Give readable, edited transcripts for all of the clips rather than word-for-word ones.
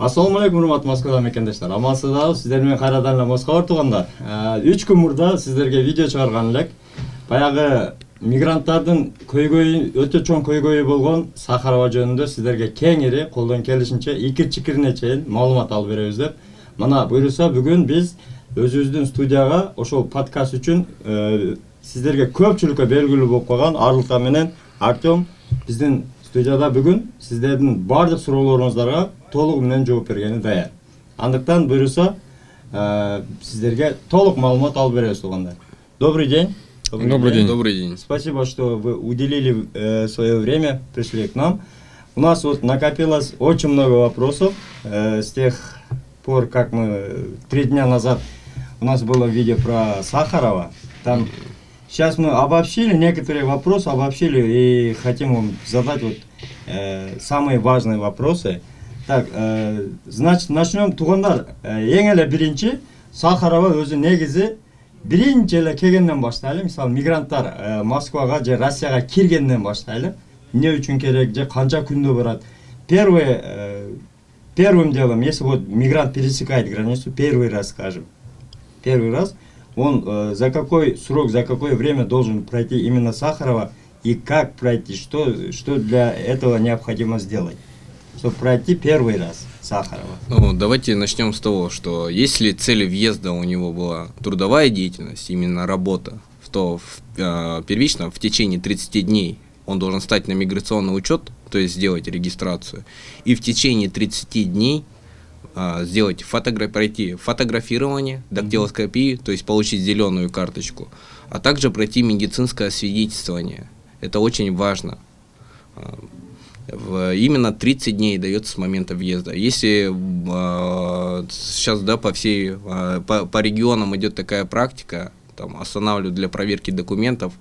Assalamu alaikum, урматтуу Москвада мекендештер. Амансыздарбы, сиздер менен кайрадан эле Москва тургундар. 3 күн мурда сиздерге видео чыгарган элек. Баягы мигранттардын көйгөйү, өтө чоң көйгөйү болгон Сахарова жөнүндө сиздерге кеңири колдон келишинче икир-чикирине чейин маалымат алып беребиз деп. Мына буюрса бүгүн биз өзүбүздүн студияга ошол подкаст үчүн сиздерге көпчүлүккө белгилүү болуп калган Арылка менен Артем биздин студияда бүгүн сиздердин бардык суроолоруңуздарга толук менен жооп бергени даяр. Андыктан буюрса сиздерге толук маалымат алып беребиз туугандар. Добрый день. Добрый день. Спасибо, что вы уделили свое время, пришли к нам. У нас вот накопилось очень много вопросов с тех пор, как мы 3 дня назад у нас было видео про Сахарова. Там сейчас мы обобщили некоторые вопросы, и хотим вам задать вот самые важные вопросы. Так, значит, начнем. Тугандар, эң эле биринчи Сахарова өзү негизи биринчи эле келгенден баштайлы. Мисалы, мигранттар Москвага же Россияга киргенден баштайлы. Эмне үчүн керек, же канча күндө барат? Первым делом, если вот мигрант пересекает границу первый раз, скажем, он за какой срок, за какое время должен пройти именно Сахарова и как пройти, что для этого необходимо сделать, чтобы пройти первый раз Сахарова? Ну, давайте начнем с того, что если целью въезда у него была трудовая деятельность, именно работа, то первично в течение 30 дней он должен стать на миграционный учет, то есть сделать регистрацию, и в течение 30 дней пройти фотографирование, дактилоскопию, то есть получить зеленую карточку, а также пройти медицинское освидетельствование. Это очень важно. Именно 30 дней дается с момента въезда. Если сейчас по регионам идет такая практика, там останавливают для проверки документов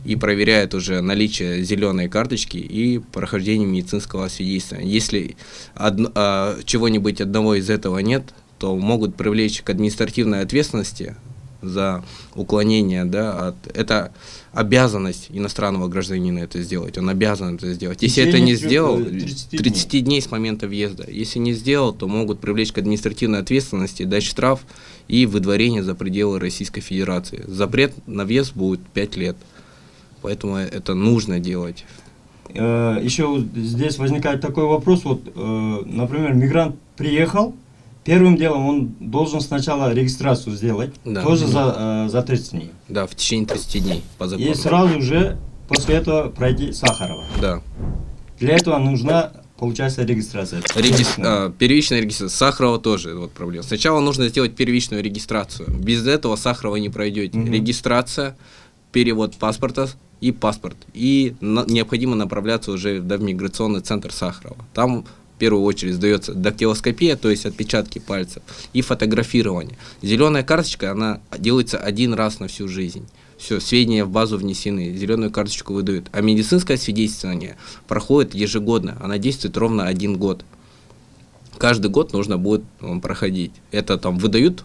и проверяют уже наличие зеленой карточки и прохождение медицинского освидетельствования. Если чего-нибудь одного из этого нет, то могут привлечь к административной ответственности за уклонение, да, это обязанность иностранного гражданина это сделать, он обязан это сделать. Если это не сделал, 30 дней с момента въезда. Если не сделал, то могут привлечь к административной ответственности, дать штраф и выдворение за пределы Российской Федерации. Запрет на въезд будет 5 лет, поэтому это нужно делать. Еще здесь возникает такой вопрос, вот, например, мигрант приехал, первым делом он должен сначала регистрацию сделать, да, тоже за 30 дней. Да, в течение 30 дней по закону. И сразу же после этого пройти Сахарова. Да. Для этого нужна, получается, регистрация. Первичная регистрация. Сахарова тоже вот проблема. Сначала нужно сделать первичную регистрацию. Без этого Сахарова не пройдете. Регистрация, перевод паспорта и паспорт. И необходимо направляться уже в миграционный центр Сахарова. Там в первую очередь сдается дактилоскопия, то есть отпечатки пальцев, и фотографирование. Зеленая карточка, она делается один раз на всю жизнь. Все, сведения в базу внесены, зеленую карточку выдают. А медицинское свидетельствование проходит ежегодно, она действует ровно 1 год. Каждый год нужно будет проходить. Это там выдают,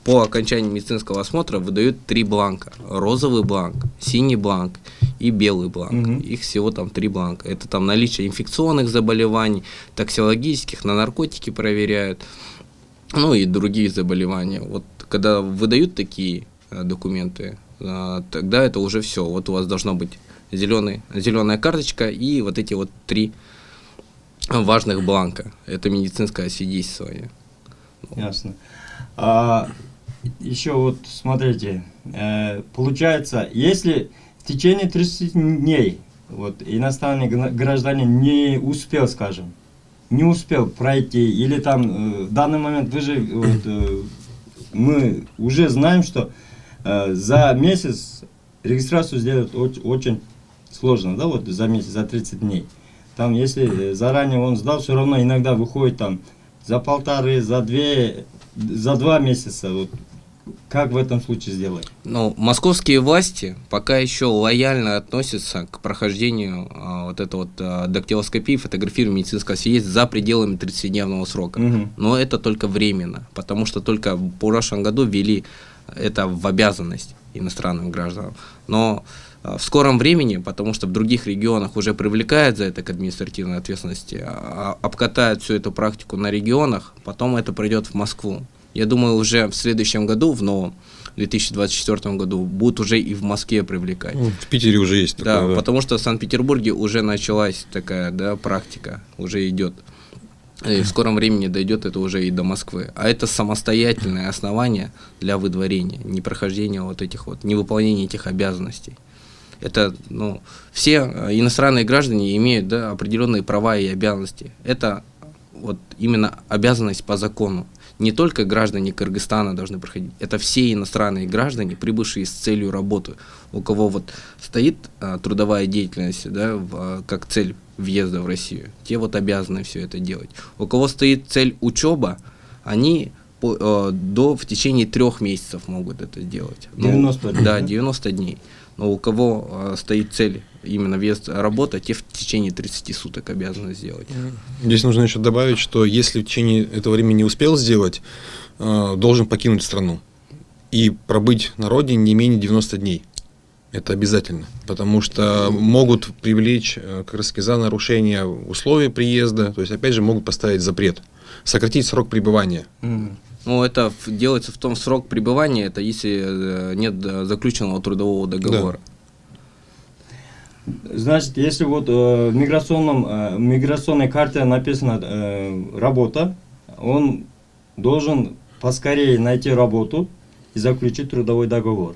по окончании медицинского осмотра выдают 3 бланка. Розовый бланк, синий бланк и белый бланк. Их всего там 3 бланка. Это там наличие инфекционных заболеваний, токсикологических, на наркотики проверяют, ну и другие заболевания. Вот когда выдают такие документы, тогда это уже все. Вот у вас должна быть зеленая карточка и вот эти вот 3 важных бланка. Это медицинское освидетельствование. Ясно. Еще вот смотрите, получается, если в течение 30 дней вот, иностранный гражданин не успел, скажем, не успел пройти, или там в данный момент мы уже знаем, что за месяц регистрацию сделать очень сложно, да, вот за месяц, за 30 дней. Там, если заранее он сдал, все равно иногда выходит там за 1,5, за 2 месяца. Вот. Как в этом случае сделать? Ну, московские власти пока еще лояльно относятся к прохождению дактилоскопии, фотографирования медицинского свидетельства за пределами 30-дневного срока. Но это только временно, потому что только в прошлом году ввели это в обязанность иностранным гражданам. Но в скором времени, потому что в других регионах уже привлекают за это к административной ответственности, обкатают всю эту практику на регионах, потом это придет в Москву. Я думаю, уже в следующем году, в новом 2024 году, будут уже и в Москве привлекать. В Питере уже есть такое. Да, потому что в Санкт-Петербурге уже началась такая, да, практика, уже идет. И в скором времени дойдет это уже и до Москвы. А это самостоятельное основание для выдворения, непрохождения вот этих вот, невыполнения этих обязанностей. Это, ну, все иностранные граждане имеют, да, определенные права и обязанности. Это вот именно обязанность по закону. Не только граждане Кыргызстана должны проходить, это все иностранные граждане, прибывшие с целью работы. У кого вот стоит трудовая деятельность, да, как цель въезда в Россию, те вот обязаны все это делать. У кого стоит цель учеба, они в течение 3 месяцев могут это делать. 90 дней. Да, 90 дней. Но у кого стоит цель именно въезд работа, те в течение 30 суток обязаны сделать. Здесь нужно еще добавить, что если в течение этого времени не успел сделать, должен покинуть страну и пробыть на родине не менее 90 дней. Это обязательно, потому что могут привлечь как раз за нарушение условий приезда, то есть опять же могут поставить запрет, сократить срок пребывания. Ну, это делается в том срок пребывания, это если нет заключенного трудового договора. Да. Значит, если вот в миграционной карте написано работа, он должен поскорее найти работу и заключить трудовой договор.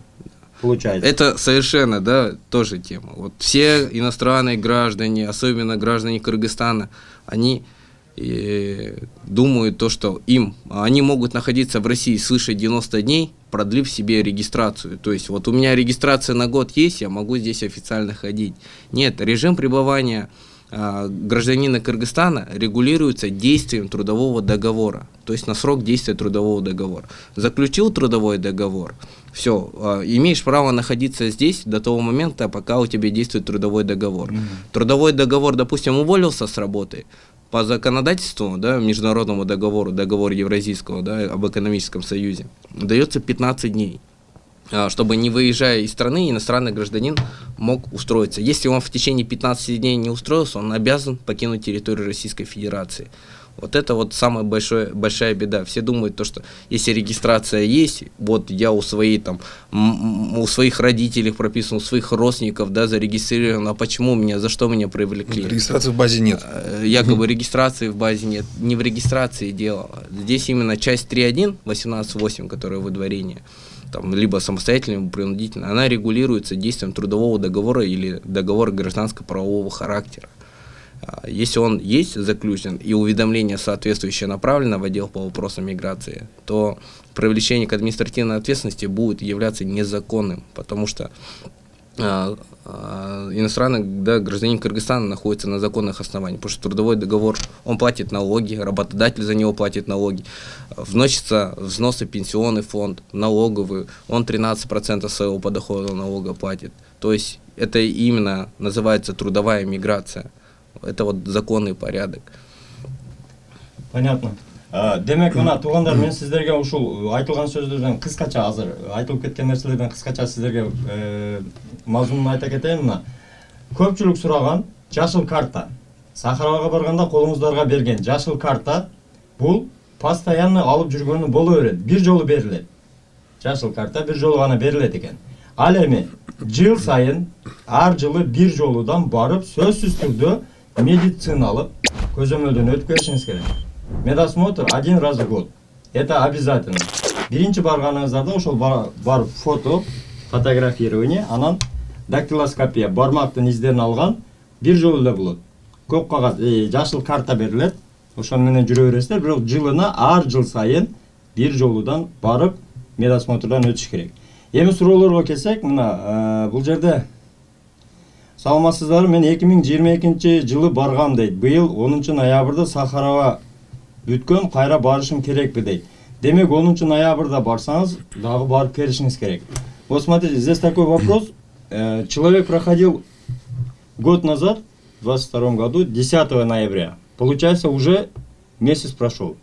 Получается. Это совершенно, да, тоже тема. Вот все иностранные граждане, особенно граждане Кыргызстана, они думают то, что они могут находиться в России свыше 90 дней, продлив себе регистрацию. То есть вот у меня регистрация на год есть, я могу здесь официально ходить. Нет, режим пребывания гражданина Кыргызстана регулируется действием трудового договора, то есть на срок действия трудового договора. Заключил трудовой договор, все, имеешь право находиться здесь до того момента, пока у тебя действует трудовой договор. Трудовой договор, допустим, уволился с работы, по законодательству, да, международному договору, договору Евразийского, да, об экономическом союзе, дается 15 дней, чтобы, не выезжая из страны, иностранный гражданин мог устроиться. Если он в течение 15 дней не устроился, он обязан покинуть территорию Российской Федерации. Вот это вот самая большая беда. Все думают, то, что если регистрация есть, вот я у своих родителей прописан, у своих родственников, да, зарегистрирован, а почему за что меня привлекли? Регистрации в базе нет. Якобы регистрации в базе нет. Не в регистрации дело. Здесь именно часть 3.1, 18.8, которая выдворение, там, либо самостоятельно, либо принудительно, она регулируется действием трудового договора или договора гражданско-правового характера. Если он есть заключен и уведомление соответствующее направлено в отдел по вопросам миграции, то привлечение к административной ответственности будет являться незаконным, потому что иностранный, да, гражданин Кыргызстана находится на законных основаниях, потому что трудовой договор, он платит налоги, работодатель за него платит налоги, вносятся взносы в пенсионный фонд, налоговый, он 13% своего подоходного налога платит. То есть это именно называется трудовая миграция. Это вот законный порядок. Понятно. Демек, мына туугандар, мен сиздерге ушул айтылган сөздөрдөн кыскача азыр айтылып кеткен нерселерден кыскача сиздерге мазмунун айта кетейин. Мына көпчүлүк сураган жашыл карта. Сахарага барганда колуңуздарга берген жашыл карта бул постоянно алып жүргөнү боло берет. Бир жолу берилет. Жашыл карта бир жолу гана берилет экен. Ал эми жыл сайын ар жылы бир жолудан барып сөзсүз түрдө медициналык көзөмөлдөн өткөрүшүңүз керек. Медосмотр 1 раз в год. Это обязательно. Биринчи барганыңыздарда ошол бар фотографирование, анан дактилоскопия, бармактын издерин алган бир жолу эле болот. Көк кагаз, жашыл карта берилет. Ошол менен жүрө бересиздер, бирок жылына ар жыл сайын бир жолудан барып медосмотрдан өтүш керек. Эми суроолорго келсек, мына бул жерде саламатсыздар, мен 2022 жылы баргам дейт. Быйыл 10 ноябрда Сахарага бүткөн, кайра барышым керекпи дейт. Демек 10 ноябрда барсаңыз, дагы барып келишиңиз керек. Вот смотрите, здесь такой вопрос. Человек проходил год назад, в 22 году, 10 ноября. Получается, уже месяц прошел.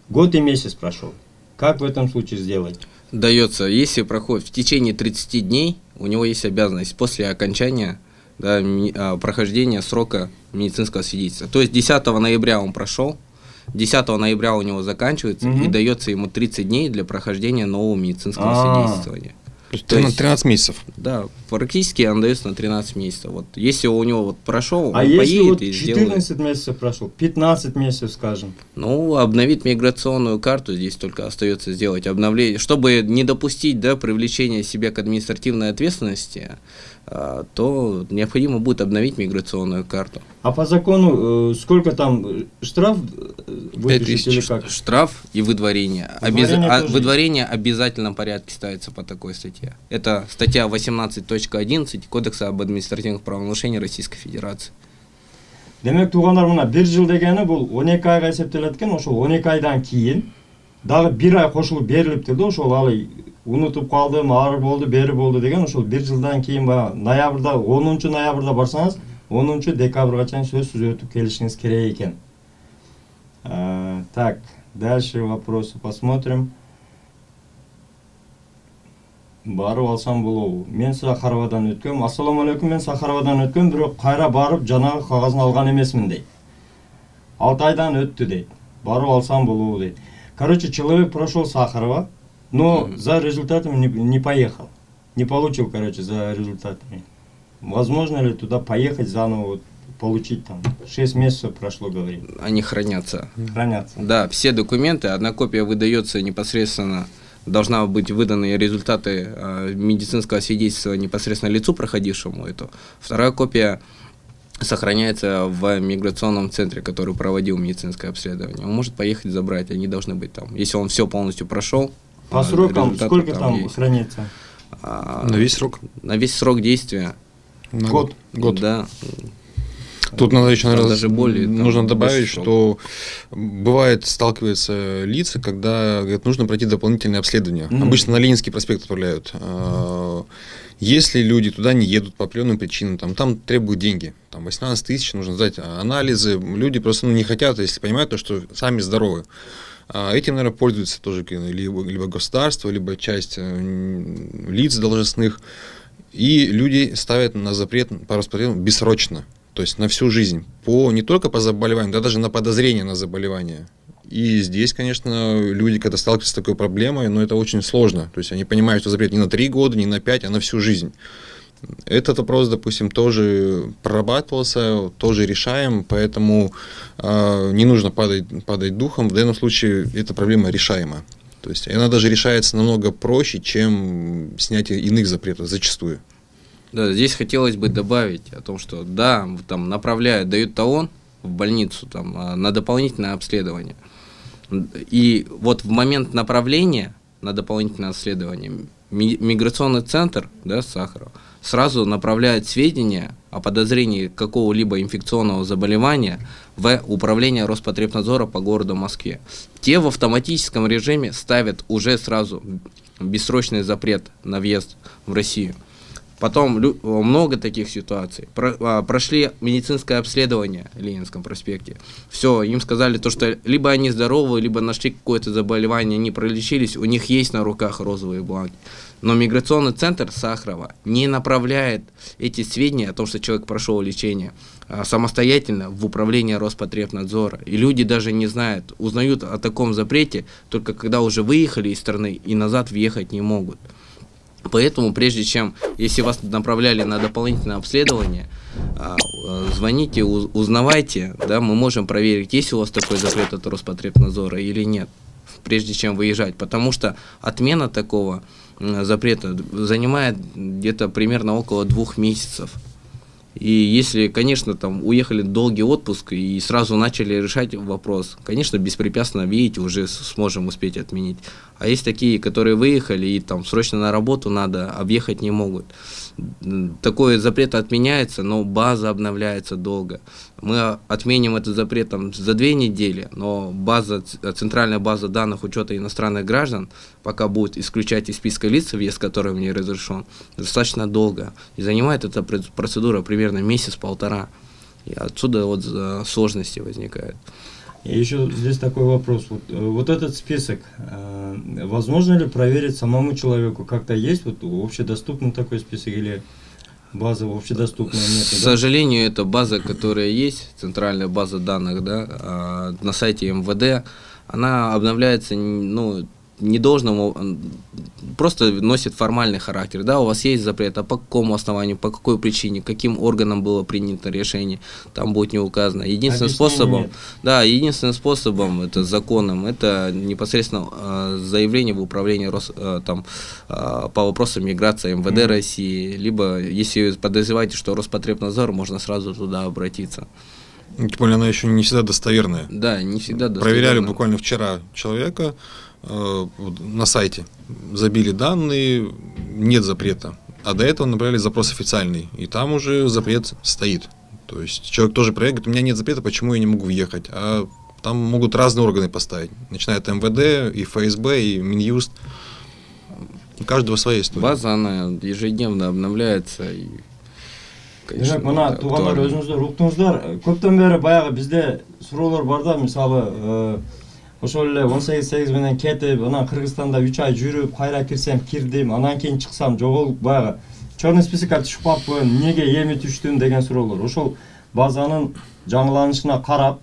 Год и месяц прошел. Как в этом случае сделать? Дается, если проходит в течение 30 дней, у него есть обязанность после окончания, да, прохождения срока медицинского свидетельства. То есть 10 ноября он прошел, 10 ноября у него заканчивается, и дается ему 30 дней для прохождения нового медицинского свидетельствования. То есть 13 месяцев. Да, практически он дается на 13 месяцев. Вот, если у него вот прошел, он если поедет вот и 14 сделает. месяцев прошел, 15 месяцев, скажем. Ну, обновить миграционную карту здесь только остается сделать обновление. Чтобы не допустить, да, привлечения себя к административной ответственности, то необходимо будет обновить миграционную карту. А по закону сколько там штраф выпишут или как? Штраф и выдворение. Выдворение в обязательном порядке ставится по такой статье. Это статья 18.11 Кодекса об административных правонарушениях Российской Федерации. Демек тугандар мына 1 жыл дегени бул 12 айга эсептелет экен, ошол 12 айдан кийин дагы 1 ай кошулуп берилиптир да, ошол алы унутуп калдым, ары болду, бери болду деген, ошол 1 жылдан кийин баягы ноябрда 10 ноябрда барсаңыз 10 декабрга чейин сөзсүз өтүп келишиңиз керек экен. Так, дальше вопросы посмотрим. Барып алсам болобу. Мен Сахаровадан өткөм. Ассаламу алейкум, мен Сахаровадан өткөм, бирок кайра барып жанагы кагазын алган эмесмин дейт. 6 айдан өттү дейт. Барып алсам болобу дейт. Короче, человек прошел Сахарова, но за результатами не поехал. Не получил, короче, за результатами. Возможно ли туда поехать заново, вот, получить там? 6 месяцев прошло, говорит. Они хранятся. Хранятся. Да, все документы, одна копия выдается непосредственно, должна быть выданы результаты медицинского свидетельства непосредственно лицу, проходившему это. Вторая копия сохраняется в миграционном центре, который проводил медицинское обследование. Он может поехать забрать, они должны быть там. Если он все полностью прошел. По срокам сколько там хранится? На весь срок? На весь срок действия. На год. Да. Тут надо еще, наверное, даже более, нужно добавить, что бывает, сталкиваются лица, когда говорят, нужно пройти дополнительное обследование. Обычно на Ленинский проспект отправляют. Если люди туда не едут по определенным причинам, там требуют деньги, там 18 тысяч, нужно сдать анализы, люди просто не хотят, если понимают, то, что сами здоровы. Этим, наверное, пользуются тоже либо государство, либо часть лиц должностных, и люди ставят на запрет по распределению бессрочно. То есть на всю жизнь, не только по заболеванию, да даже на подозрение на заболевание. И здесь, конечно, люди, когда сталкиваются с такой проблемой, но это очень сложно. То есть они понимают, что запрет не на 3 года, не на 5, а на всю жизнь. Этот вопрос, допустим, тоже прорабатывался, тоже решаем, поэтому не нужно падать духом. В данном случае эта проблема решаема. То есть она даже решается намного проще, чем снятие иных запретов зачастую. Да, здесь хотелось бы добавить о том, что да, там направляют, дают талон в больницу там, на дополнительное обследование. И вот в момент направления на дополнительное обследование миграционный центр, да, Сахаров, сразу направляет сведения о подозрении какого-либо инфекционного заболевания в управление Роспотребнадзора по городу Москве. Те в автоматическом режиме ставят уже сразу бессрочный запрет на въезд в Россию. Потом много таких ситуаций. Прошли медицинское обследование в Ленинском проспекте. Все, им сказали то, что либо они здоровы, либо нашли какое-то заболевание, они пролечились, у них есть на руках розовые бланки. Но миграционный центр Сахарова не направляет эти сведения о том, что человек прошел лечение, самостоятельно в управление Роспотребнадзора. И люди даже не знают, узнают о таком запрете только когда уже выехали из страны и назад въехать не могут. Поэтому, прежде чем, если вас направляли на дополнительное обследование, звоните, узнавайте, да, мы можем проверить, есть у вас такой запрет от Роспотребнадзора или нет, прежде чем выезжать. Потому что отмена такого запрета занимает где-то примерно около 2 месяцев. И если, конечно, там уехали в долгий отпуск и сразу начали решать вопрос, конечно, беспрепятственно, видите, уже сможем успеть отменить. А есть такие, которые выехали и там срочно на работу надо, объехать не могут. Такой запрет отменяется, но база обновляется долго. Мы отменим этот запрет там за 2 недели, но центральная база данных учета иностранных граждан, пока будет исключать из списка лиц, въезд которым не разрешен, достаточно долго. И занимает эта процедура примерно месяц-полтора. И отсюда вот сложности возникают. И еще здесь такой вопрос. Вот этот список, возможно ли проверить самому человеку? Как-то есть вот общедоступный такой список или база общедоступная? Нет, К сожалению, это база, которая есть, центральная база данных, да, на сайте МВД, она обновляется, ну, недолжным, просто носит формальный характер. Да, у вас есть запрет, а по какому основанию, по какой причине, каким органом было принято решение, там будет не указано. Единственным способом, да, единственным способом, это законом, это непосредственно заявление в управление по вопросам миграции МВД России, либо, если подозреваете, что Роспотребнадзор, можно сразу туда обратиться. Тем более она еще не всегда достоверная. Да, не всегда достоверная. Проверяли буквально вчера человека на сайте, забили данные, нет запрета. А до этого направили запрос официальный, и там уже запрет стоит. То есть человек тоже проверяет, говорит, у меня нет запрета, почему я не могу въехать? А там могут разные органы поставить, начиная от МВД, и ФСБ, и Минюст. У каждого своя история. База, она ежедневно обновляется. И, конечно, мына тугандар өзүңүздөр уктуңуздар, көптөн бери баягы бизде суроолор бар да, мисалы ошол эле 18 менен кетип, анан Кыргызстанда 3 ай жүрүп, кайра кирсем кирдим, анан кийин чыксам жоголуп, баягы черный списокко түшүп калыппын, эмнеге эми түштүм деген суроолор. Ошол базанын жаңыланышына карап,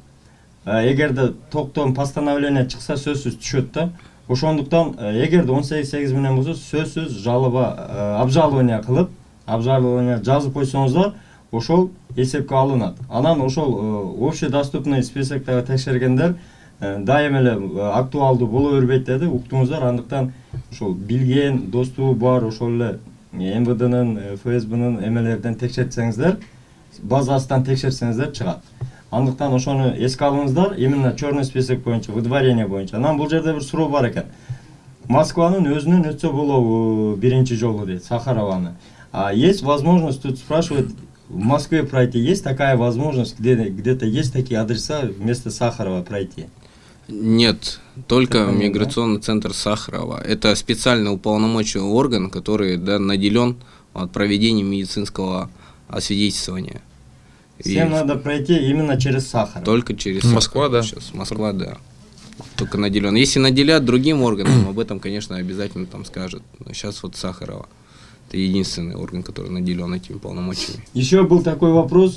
эгерде токтом постановление чыкса сөзсүз түшөт да. Ошондуктан эгерде 18 менен болсо сөзсүз обжалование кылып, обжалование жазып койсоңуздар, ошол эсепке алынат. Анан ошол общедоступный списоктогу текшергендер дайым эле актуалдуу боло бербейт деди, уктуңуздар. Андыктан ошол билген достугу бар, ошол эле МВДнын, ФСБнын эмелерден текшертсеңиздер, базасынан текшерсеңиздер чыгат. Андыктан ошону эске алыңыздар, именно черный список боюнча, выдворение боюнча. Анан бул жерде бир суроо бар экен. Москванын өзүнөн өтсө болобу биринчи жолу дейт, Сахарованы. А есть возможность, тут спрашивают, в Москве пройти, есть такая возможность, где-то есть такие адреса вместо Сахарова пройти? Нет, только миграционный центр Сахарова. Это специально уполномоченный орган, который наделен проведением медицинского освидетельствования. Всем надо пройти именно через Сахаров. Только через Москва, Сахаров. да? Сейчас Москва, да. Только наделен. Если наделят другим органам, об этом, конечно, обязательно там скажут. Но сейчас вот Сахарова. Это единственный орган, который наделен этими полномочиями. Еще был такой вопрос.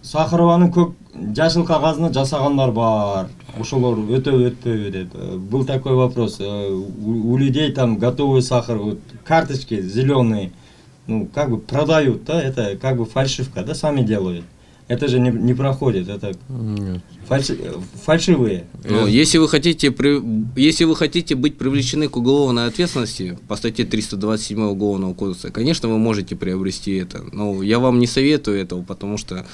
Сахарованын көк жашыл кагазына жасагандар бар. Ошолор өтөбү деп. Был такой вопрос. У людей там готовый сахар, вот, карточки зеленые, ну, как бы продают, да, это как бы фальшивка, да, сами делают. Это же не проходит, это фальшивые. Но если вы хотите быть привлечены к уголовной ответственности по статье 327 Уголовного кодекса, конечно, вы можете приобрести это. Но я вам не советую этого, потому что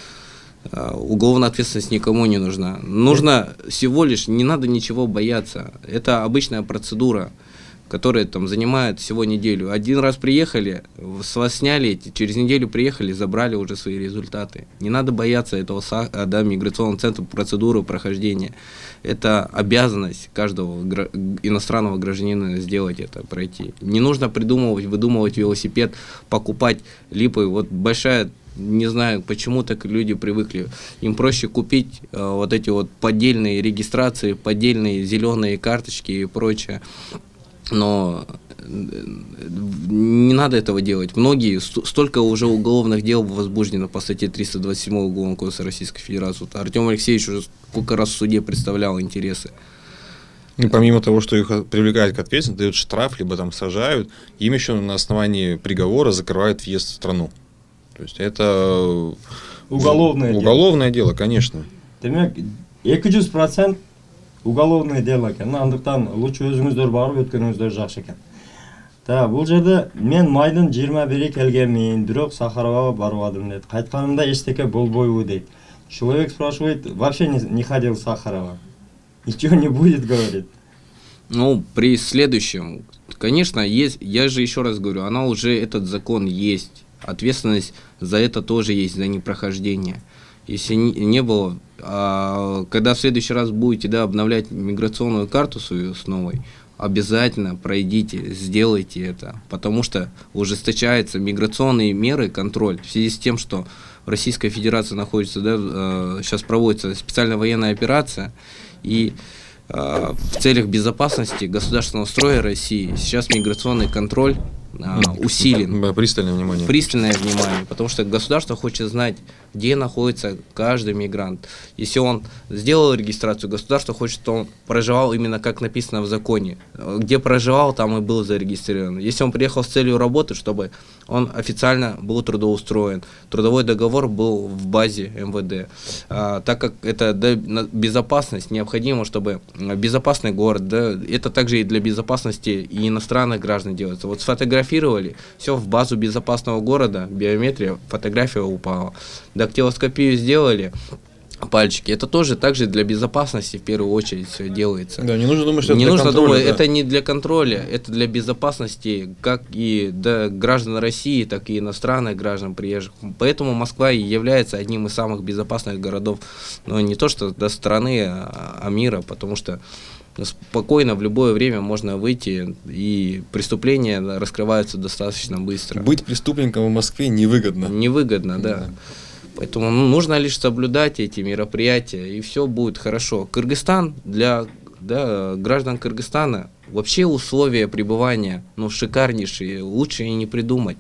уголовная ответственность никому не нужна. Нужно всего лишь, не надо ничего бояться. Это обычная процедура, которая там занимает всего неделю. Один раз приехали, с вас сняли, через неделю приехали, забрали уже свои результаты. Не надо бояться этого, да, миграционного центра, процедуры прохождения. Это обязанность каждого иностранного гражданина сделать это, пройти. Не нужно выдумывать велосипед, покупать липы. Вот большая, не знаю, почему так люди привыкли. Им проще купить вот эти вот поддельные регистрации, поддельные зеленые карточки и прочее. Но не надо этого делать. Столько уже уголовных дел возбуждено по статье 327 Уголовного кодекса Российской Федерации. Вот Артем Алексеевич уже сколько раз в суде представлял интересы. И помимо того, что их привлекают к ответственности, дают штраф, либо там сажают, им еще на основании приговора закрывают въезд в страну. То есть это уголовное дело, конечно. 200% уголовное дело экен. Андыктан лучше өзүңүздөр барып өткөнүңүздөр жакшы экен. Та, бул жерде мен майдын 21 келгенмин, бирок Сахаровага барбадым дейт. Кайтканымда эчтеке болбойбу дейт. Человек спрашивает, вообще не ходил в Сахарова. Ничего не будет, говорит. Ну, при следующем, конечно, есть, я же еще раз говорю, этот закон есть. Ответственность за это тоже есть, за непрохождение. Если не было, когда в следующий раз будете, да, обновлять миграционную карту свою с новой, обязательно пройдите, сделайте это, потому что ужесточаются миграционные меры, контроль, в связи с тем, что в Российской Федерации находится, да, сейчас проводится специальная военная операция, и в целях безопасности государственного строя России сейчас миграционный контроль усилен. Пристальное внимание. Пристальное внимание, потому что государство хочет знать, где находится каждый мигрант. Если он сделал регистрацию, государство хочет, чтобы он проживал именно как написано в законе. Где проживал, там и был зарегистрирован. Если он приехал с целью работы, чтобы он официально был трудоустроен. Трудовой договор был в базе МВД. Так как это безопасность, необходимо, чтобы безопасный город, да, это также и для безопасности и иностранных граждан делается. Вот сфотографировали, все в базу безопасного города, биометрия, фотография упала. Дактилоскопию сделали, пальчики. Это тоже также для безопасности в первую очередь все делается. Да, не нужно думать, что не это для нужно контроля, думать, да. это не для контроля, это для безопасности как и граждан России, так и иностранных граждан приезжих. Поэтому Москва и является одним из самых безопасных городов, но не то что до страны, а мира, потому что спокойно в любое время можно выйти, и преступления раскрываются достаточно быстро. Быть преступником в Москве невыгодно. Невыгодно, да. Поэтому нужно лишь соблюдать эти мероприятия, и все будет хорошо. Кыргызстан, для граждан Кыргызстана вообще условия пребывания шикарнейшие, лучше и не придумать.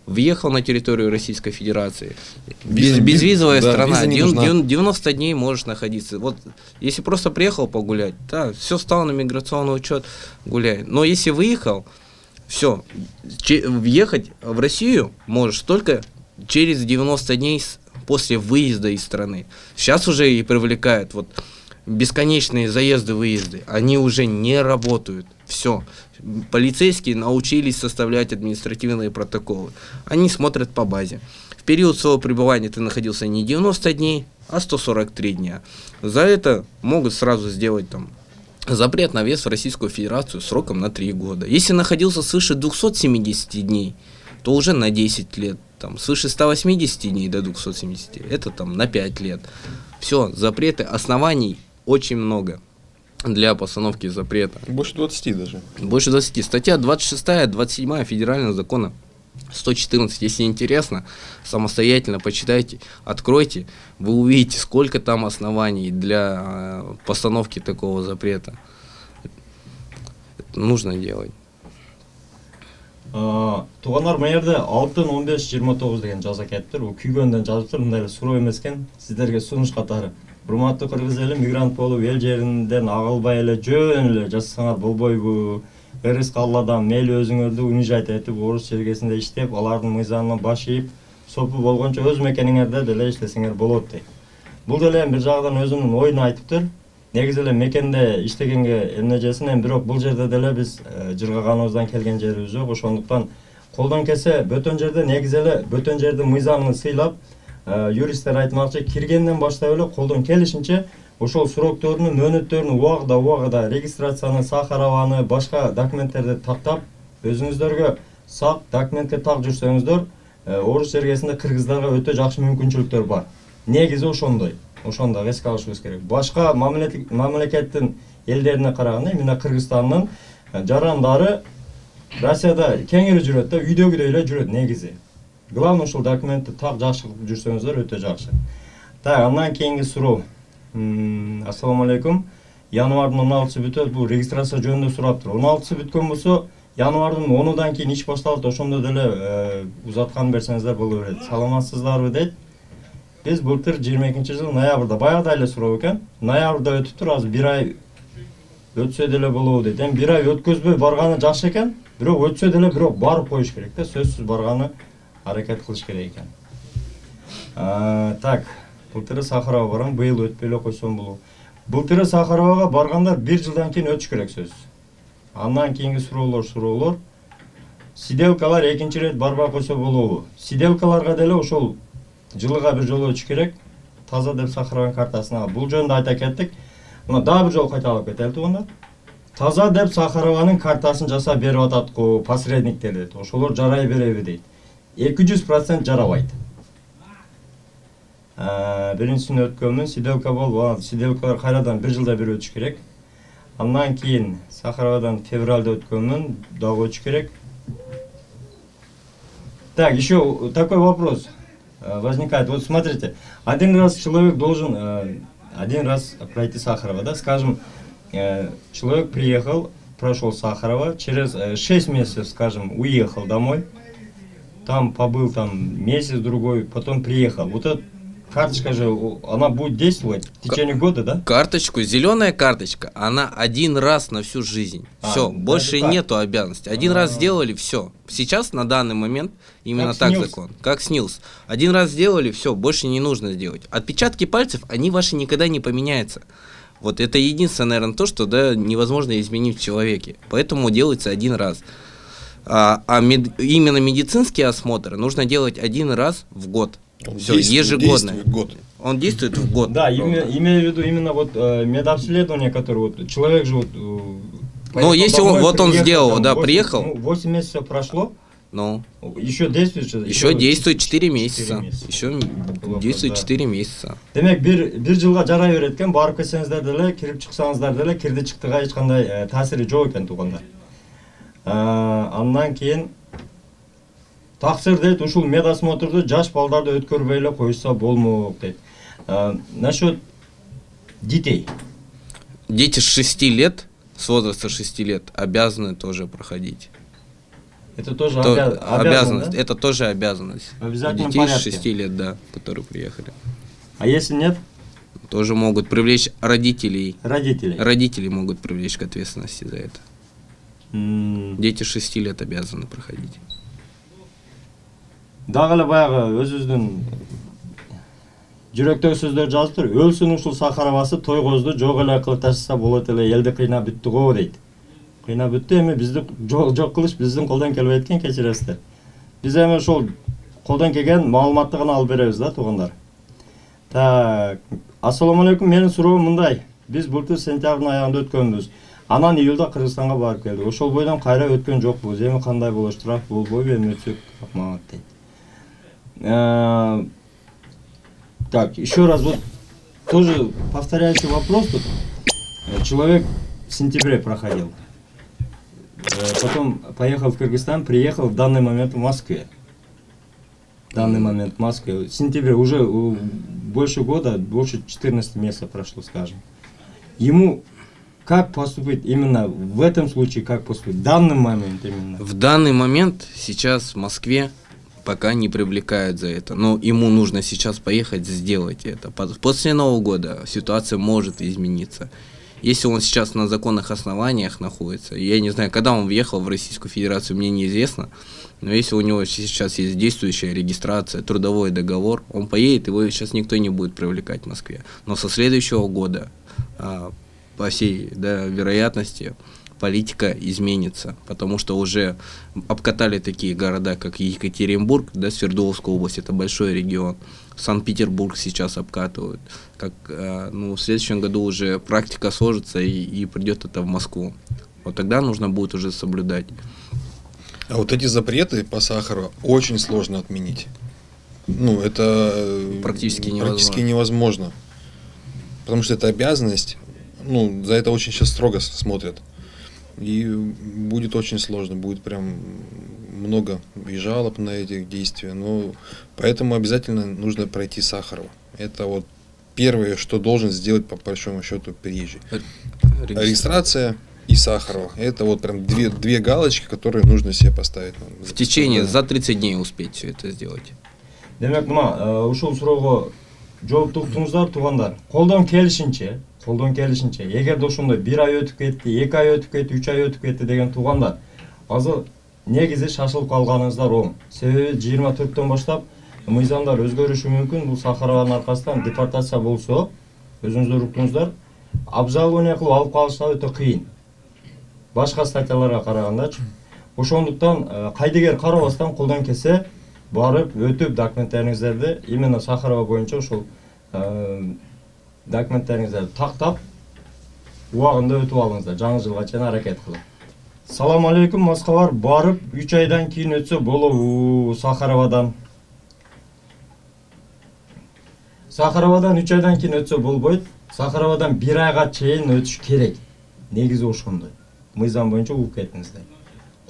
Въехал на территорию Российской Федерации, безвизовая страна, 90 дней можешь находиться. Вот если просто приехал погулять, да, все, стал на миграционный учет, гуляй. Но если выехал, все, въехать в Россию можешь только через 90 дней после выезда из страны. Сейчас уже и привлекают вот бесконечные заезды-выезды. Они уже не работают. Все. Полицейские научились составлять административные протоколы. Они смотрят по базе. В период своего пребывания ты находился не 90 дней, а 143 дня. За это могут сразу сделать запрет на въезд в Российскую Федерацию сроком на 3 года. Если находился свыше 270 дней, то уже на 10 лет. Свыше 180 дней до 270, это на 5 лет. Все, запреты, оснований очень много для постановки запрета. Больше 20 даже. Больше 20. Статья 26, 27 федерального закона 114. Если интересно, самостоятельно почитайте, откройте, вы увидите, сколько там оснований для постановки такого запрета. Это нужно делать. Тугандар, мына жерде 6-15-29 деген жаза кетиптир. Бул күйгөндөн жазыптыр, мындай эле суроо эмес экен. Сиздерге сунуш катары. Урматтуу кыргыз эли, мигрант болуп эл жеринден агылбай эле жөн эле жашасаңар болбойбу? Ырыс калладан мейли өзүңөрдү унижать этип, орус чергесинде иштеп, алардын мыйзамына баш ийип, сопу болгончо өз мекениңерде деле иштесеңер болот дейт. Бул деле бир жагдан өзүнүн оюн айтыптыр. Негизи эле мекенде иштегенге эмне жесин, бирок бул жерде деле биз жыргаганыбыздан келген жерибиз жок. Ошондуктан колдон келсе бөтөн жерде негизи эле бөтөн жердин мыйзамын сыйлап, юристтер айтмакчы, киргенден баштап эле колдон келишинче ошол срокторуну, мөөнөттөрүнү убагыда регистрацияны, сахарованы, башка документтерди тактап, өзүңүздөргө сак документке так жүрсөңүздөр, орус чергесинде кыргыздарга өтө жакшы мүмкүнчүлүктөр бар. Негизи ошондой. Ошондо эске алышыбыз керек. Башка мамлекеттин элдерине караганда, эмне Кыргызстандын жарандары Россияда кеңири жүрөт да, үйдөгүдөй эле жүрөт негизи. Главное ушул документти так жакшы кылып жүрсөңүздөр өтө жакшы. Так, андан кийинки суроо. Ассаламу алейкум. Январдын 16-сы бүтөт, бул регистрация жөнүндө сураптыр. 16-сы бүткөн болсо, январдын 10-удан кийин иш башталат, ошондо деле узаткан берсеңиздер боло берет. Саламатсыздарбы дейт. Biz былтыр 22-жыл ноябрда баягыда эле суроо экен. Ноябрда өтүптүр, азыр 1 ай өтсө деле болобу дейт. Эми 1 ай өткөзбөй барганы жакшы экен, бирок өтсө деле бирок барып коюш керек да, сөзсүз барганы аракет кылыш керек экен. Так, былтыры Сахарова барам, быйыл өтпөй эле койсом болобу. Былтыры Сахаровага баргандар 1 жылдан кийин өтүш керек сөз. Андан кийинки суроолор. Сиделкалар 2-нчи рет барбай койсо болобу? Сиделкаларга деле ошол жылыга бир жолу өтүш керек. Таза деп Сахарованын картасына. Бул жөнүндө айта кеттик. Мына дагы бир жолу кайталап кетели тугандар. Таза деп Сахарованын картасын жасап берип атат го посредниктер дейт. Ошолор жарай береби дейт. 200% жарабайт. Биринчисин өткөнмүн, сиделка болуп, сиделкалар кайрадан 1 жылда бир өтүш керек. Андан кийин Сахаровадан февралда өткөнмүн, дагы өтүш керек. Так, еще такой вопрос. возникает. Вот смотрите, один раз человек должен один раз пройти Сахарова, да, скажем, человек приехал, прошел Сахарова, через 6 месяцев, скажем, уехал домой, там побыл там месяц-другой, потом приехал. Вот эта карточка же, она будет действовать в течение года, да? Карточку, зеленая карточка, она один раз на всю жизнь. Все, больше нету обязанностей. Один раз сделали, все. Сейчас, на данный момент, именно как так СНИЛС. Закон. Как СНИЛС. Один раз сделали, все, больше не нужно сделать. Отпечатки пальцев, они ваши никогда не поменяются. Вот это единственное, наверное, то, что да, невозможно изменить в человеке. Поэтому делается один раз. Именно медицинские осмотры нужно делать один раз в год. Все, ежегодно. Он действует в год. Да, имею в виду именно вот медобследование, которое вот человек же вот. Ну, если он вот он сделал, там, да, 8, приехал. 8 месяцев прошло. Ну. Еще действует. Еще действует 4 месяца. Еще действует 4 месяца. Демек бир жылга жарай берет экен, барып келсеңиздер деле, кирип чыксаңыздар деле, кирди чыктыга эч кандай таасири жок экен туугандар. Андан кийин таксир дейт, ушул медосмотрду жаш балдарды өткөрбөй эле коюшса болмок дейт. Насчет детей. Дети с 6 лет, с возраста 6 лет, обязаны тоже проходить. Это тоже обязанность. Да? Это тоже обязанность. Обязательно детей с 6 лет, да, которые приехали. А если нет? Тоже могут привлечь родителей. Родители могут привлечь к ответственности за это. Дети с 6 лет обязаны проходить. Дагы эле баягы өзүбүздүн жүрөктөгү сөздөр жазыптыр. Өлсүн ушул Сахаровасы тойгозду жок эле кылып таштаса болот эле, элди кыйнап бүттү го дейт. Кыйнап бүттү, эми бизди жок кылыш биздин колдон келбей экен, кечиресиздер. Биз эми ошол колдон келген маалыматты гана алып беребиз да, туугандар. Так, ассаламу алейкум, менин суроом мындай. Биз былтыр сентябрдын аягында өткөнбүз. Анан июлда Кыргызстанга барып келдик. Ошол бойдон кайра өткөн жокпуз. Эми кандай болот, штраф болбойбу, эми өтсөк рахмат дейт. Так, еще раз, вот тоже повторяющий вопрос тут. Человек в сентябре проходил, потом поехал в Кыргызстан, приехал в данный момент в Москве. В сентябре уже больше года, больше 14 месяцев прошло, скажем. Ему как поступить именно в этом случае, как поступить в данный момент именно? В данный момент сейчас в Москве пока не привлекают за это, но ему нужно сейчас поехать сделать это. После Нового года ситуация может измениться. Если он сейчас на законных основаниях находится, я не знаю, когда он въехал в Российскую Федерацию, мне неизвестно, но если у него сейчас есть действующая регистрация, трудовой договор, он поедет, его сейчас никто не будет привлекать в Москве. Но со следующего года, по всей вероятности, политика изменится, потому что уже обкатали такие города, как Екатеринбург, Свердловская область, это большой регион, Санкт-Петербург сейчас обкатывают, в следующем году уже практика сложится и придет это в Москву. Вот тогда нужно будет уже соблюдать. А вот эти запреты по сахару очень сложно отменить. Это практически невозможно. Потому что это обязанность, за это очень сейчас строго смотрят. И будет очень сложно, будет прям много и жалоб на эти действия. Поэтому обязательно нужно пройти Сахарова. Это вот первое, что должен сделать по большому счету приезжий. Регистрация и Сахарова. Это вот прям две галочки, которые нужно себе поставить. В течение за 30 дней успеть все это сделать. Демек, ушул суроого жооп уктуңуздар, туугандар. Колдон келишинче, эгерде ошондой 1 ай өтүп кетти, 2 ай өтүп кетти, 3 ай өтүп кетти деген туугандар, азыр негизи шашылып калганыңыздар оң. Себеби 24-төн баштап мыйзамдар өзгөрүшү мүмкүн. Бул Сахарованын аркасынан депортация болсо, өзүңүздөр уктуңуздар, обжалование кылып алып калыш өтө кыйын. Башка статьяларга карагандачы. Ошондуктан кайдыгер карабастан колдон келсе, барып өтүп документтериңиздерди именно Сахарова боюнча ошол документтериңиздерди тактап убагында өтүп алыңыздар, жаңы жылга чейин аракет кылып. Салам алейкум, Москвалар барып 3 айдан кийин өтсө болобу Сахаровадан. Сахаровадан 3 айдан кийин өтсө болбойт. Сахаровадан 1 айга чейин өтүш керек. Негизи ошондой. Мыйзам боюнча угуп кетиңиздер.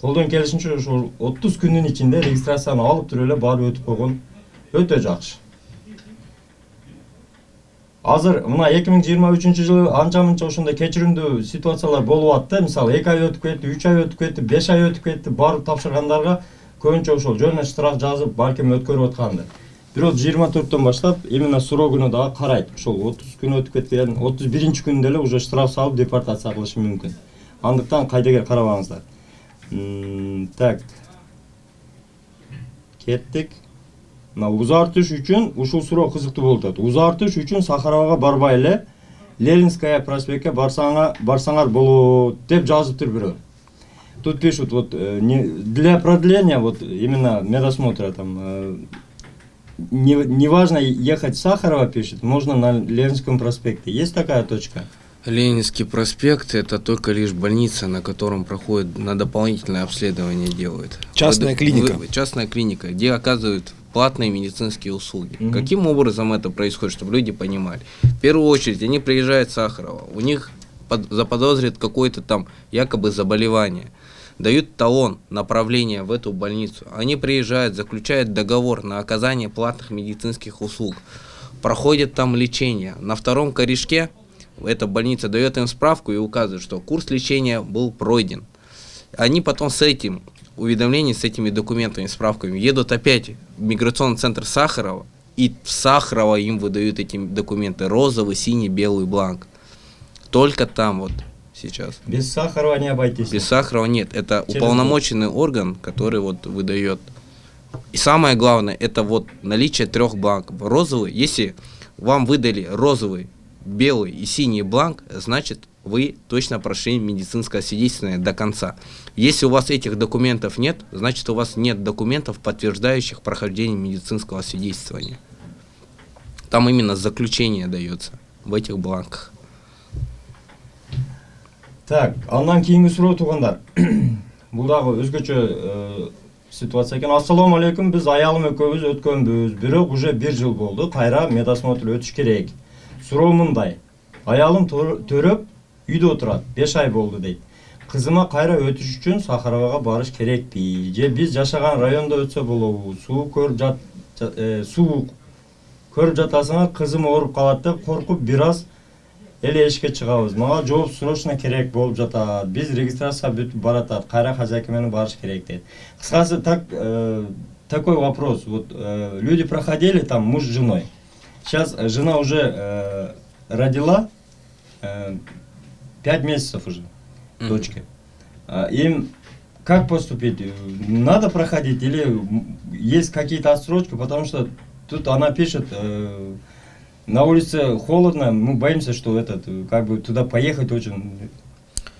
Колдон келишинче ошол 30 күндүн ичинде регистрацияны алып туруп эле барып өтүп койгон Өтө жакшы. Азыр мына 2023-жылы анча-мынча ошондой кечиримдүү ситуациялар болуп атты. Мисалы 2 ай өтүп кетти, 3 ай өтүп кетти, 5 ай өтүп кетти. Барып тапшыргандарга көбүнчө ошол жөн эле штраф жазып, балким өткөрүп атканды. Бирок 24-төн баштап именно срогуну дагы карайт. Ошол 30 күн өтүп кеткен, 31-күндө эле уже штраф салып депортация кылышы мүмкүн. Андыктан кайдагер карабаңыздар. Так. Кеттик. Мына узартыш үчүн ушул суроо кызыктуу болуп атат. Узартыш үчүн Сахаровага барбай эле Ленинская проспектке барсаңар болот деп жазыптыр бирөө. Тут пишут вот для продления вот именно медосмотра там не важно ехать в Сахарова, пишет, можно на Ленинском проспекте. Есть такая точка? Ленинский проспект – это только лишь больница, на котором проходит, на дополнительное обследование делают. Частная клиника. Частная клиника, где оказывают платные медицинские услуги. Каким образом это происходит, чтобы люди понимали? В первую очередь, они приезжают в Сахарово, у них заподозрят какое-то там якобы заболевание, дают талон направления в эту больницу. Они приезжают, заключают договор на оказание платных медицинских услуг, проходят там лечение. На втором корешке эта больница дает им справку и указывает, что курс лечения был пройден. Они потом с этим уведомлением, с этими документами, справками едут опять в миграционный центр Сахарова, и в Сахарово им выдают эти документы: розовый, синий, белый бланк. Только там вот сейчас. Без Сахарова не обойтись. Без Сахарова нет. Это уполномоченный орган, который вот выдает. И самое главное, это вот наличие 3 бланков. Розовый, если вам выдали розовый, белый и синий бланк, значит, вы точно прошли медицинское освидетельствование до конца. Если у вас этих документов нет, значит, у вас нет документов, подтверждающих прохождение медицинского освидетельствования. Там именно заключение дается в этих бланках. Так, андан кийинки суроо туугандар. Бул дагы өзгөчө ситуация экен. Ассаламу алейкум, биз аялым экөөбүз өткөнбүз, бирок уже 1 жыл болду. Кайра медосмотр өтүш керек. Суроо мындай: аялым төрөп үйдө отурат, 5 ай болду дейт. Кызыма кайра өтүш үчүн Сахаровага барыш керекпи? Же биз жашаган райондо өтсө болобу? Суук көрүп жатасыңар, кызым ооруп калат деп коркуп бир аз эле эшикке чыгабыз. Мага жооп срочно керек болуп жатат. Биз регистрация бүтүп баратат. Кайра хозяйка менен барыш керек дейт. Кыскасы такой вопрос. Вот люди проходили там муж с женой. Сейчас жена уже родила 5 месяцев уже, дочке. Им как поступить? Надо проходить или есть какие-то отсрочки? Потому что тут она пишет, на улице холодно, мы боимся, что как бы туда поехать очень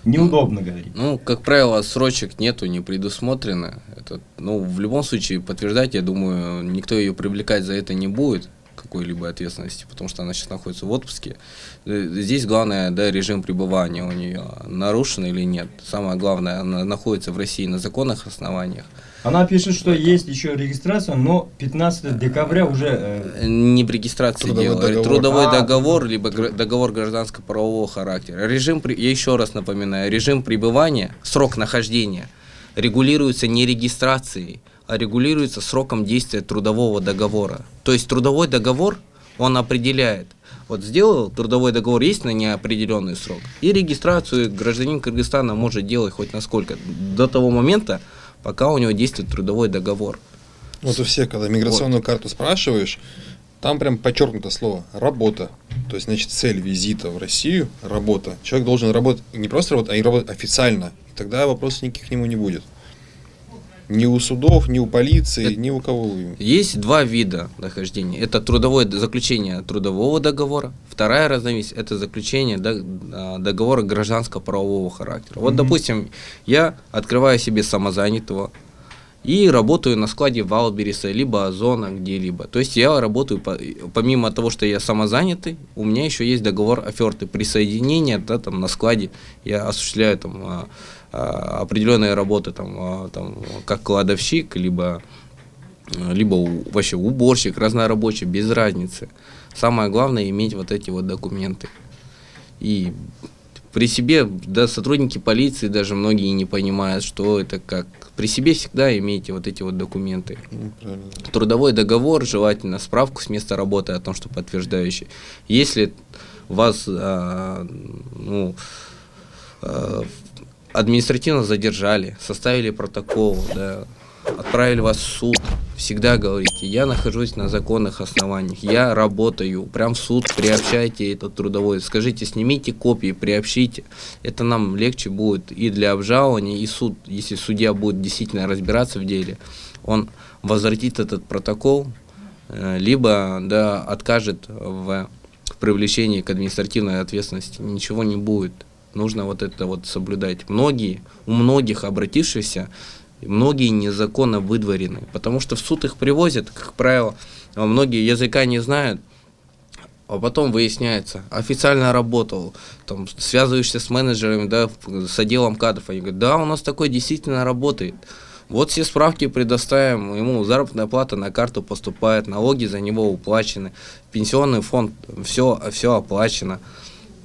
неудобно, говорит. Ну, как правило, отсрочек нету, не предусмотрено. В любом случае, подтверждать, я думаю, никто ее привлекать за это не будет, какой-либо ответственности, потому что она сейчас находится в отпуске. Здесь главное, да, режим пребывания у нее нарушен или нет. Самое главное, она находится в России на законных основаниях. Она пишет, что есть еще регистрация, но 15 декабря уже... Не в регистрации трудовой договор, либо договор гражданско-правового характера. Я еще раз напоминаю, режим пребывания, срок нахождения регулируется не регистрацией, а регулируется сроком действия трудового договора. То есть трудовой договор, он определяет, вот сделал трудовой договор, есть на неопределенный срок, и регистрацию гражданин Кыргызстана может делать хоть насколько, до того момента, пока у него действует трудовой договор. Вот у всех, когда миграционную карту спрашиваешь, там прям подчеркнуто слово «работа». То есть, значит, цель визита в Россию – работа. Человек должен работать, не просто работать, а и работать официально. И тогда вопросов никаких к нему не будет. Ни у судов, ни у полиции, ни у кого. Есть 2 вида нахождения. Это заключение трудового договора. Вторая разновидность – это заключение договора гражданско-правового характера. Вот, допустим, я открываю себе самозанятого и работаю на складе Валбериса, либо Озона, где-либо. То есть я работаю, помимо того, что я самозанятый, у меня еще есть договор оферты присоединения, да, там, на складе я осуществляю там определенные работы, там, как кладовщик, либо вообще уборщик, разнорабочий, без разницы. Самое главное иметь вот эти вот документы. И при себе, да, сотрудники полиции даже многие не понимают, что это как. При себе всегда имейте вот эти вот документы. Трудовой договор, желательно справку с места работы о том, что подтверждающий. Если вас административно задержали, составили протокол, да, отправили вас в суд, всегда говорите: я нахожусь на законных основаниях, я работаю, прям в суд приобщайте этот трудовой, скажите, снимите копии, приобщите, это нам легче будет и для обжалования, и суд, если судья будет действительно разбираться в деле, он возвратит этот протокол, либо, да, откажет в привлечении к административной ответственности, ничего не будет. Нужно вот это вот соблюдать. У многих обратившихся, многие незаконно выдворены, потому что в суд их привозят, как правило, многие языка не знают, а потом выясняется, официально работал, там, связываешься с менеджерами, да, с отделом кадров, они говорят: да, у нас такой действительно работает. Вот все справки предоставим, ему заработная плата на карту поступает, налоги за него уплачены, пенсионный фонд, все оплачено.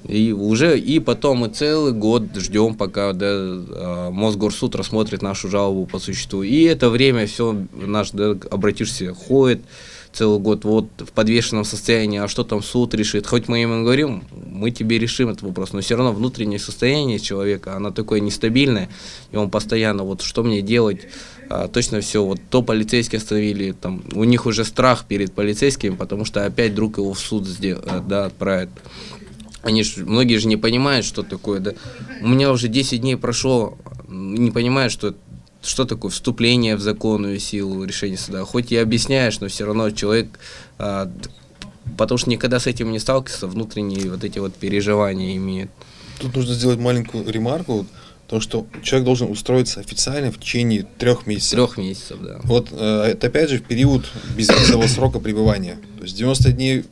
И потом мы целый год ждем, пока, да, Мосгорсуд рассмотрит нашу жалобу по существу. И это время все наш, да, обратишься, ходит целый год вот в подвешенном состоянии, а что там суд решит. Хоть мы ему говорим, мы тебе решим этот вопрос, но все равно внутреннее состояние человека, оно такое нестабильное, и он постоянно, вот что мне делать, точно все, вот то полицейские остановили, там, у них уже страх перед полицейскими, потому что опять вдруг его в суд да, отправят. Многие же не понимают, что такое, да. У меня уже 10 дней прошло, не понимают, что такое вступление в законную силу решения суда. Хоть и объясняешь, но все равно человек, потому что никогда с этим не сталкивался, внутренние вот эти вот переживания имеет. Тут нужно сделать маленькую ремарку, то, что человек должен устроиться официально в течение 3 месяцев. 3 месяцев, да. Вот это опять же в период безвизового срока пребывания. То есть 90 дней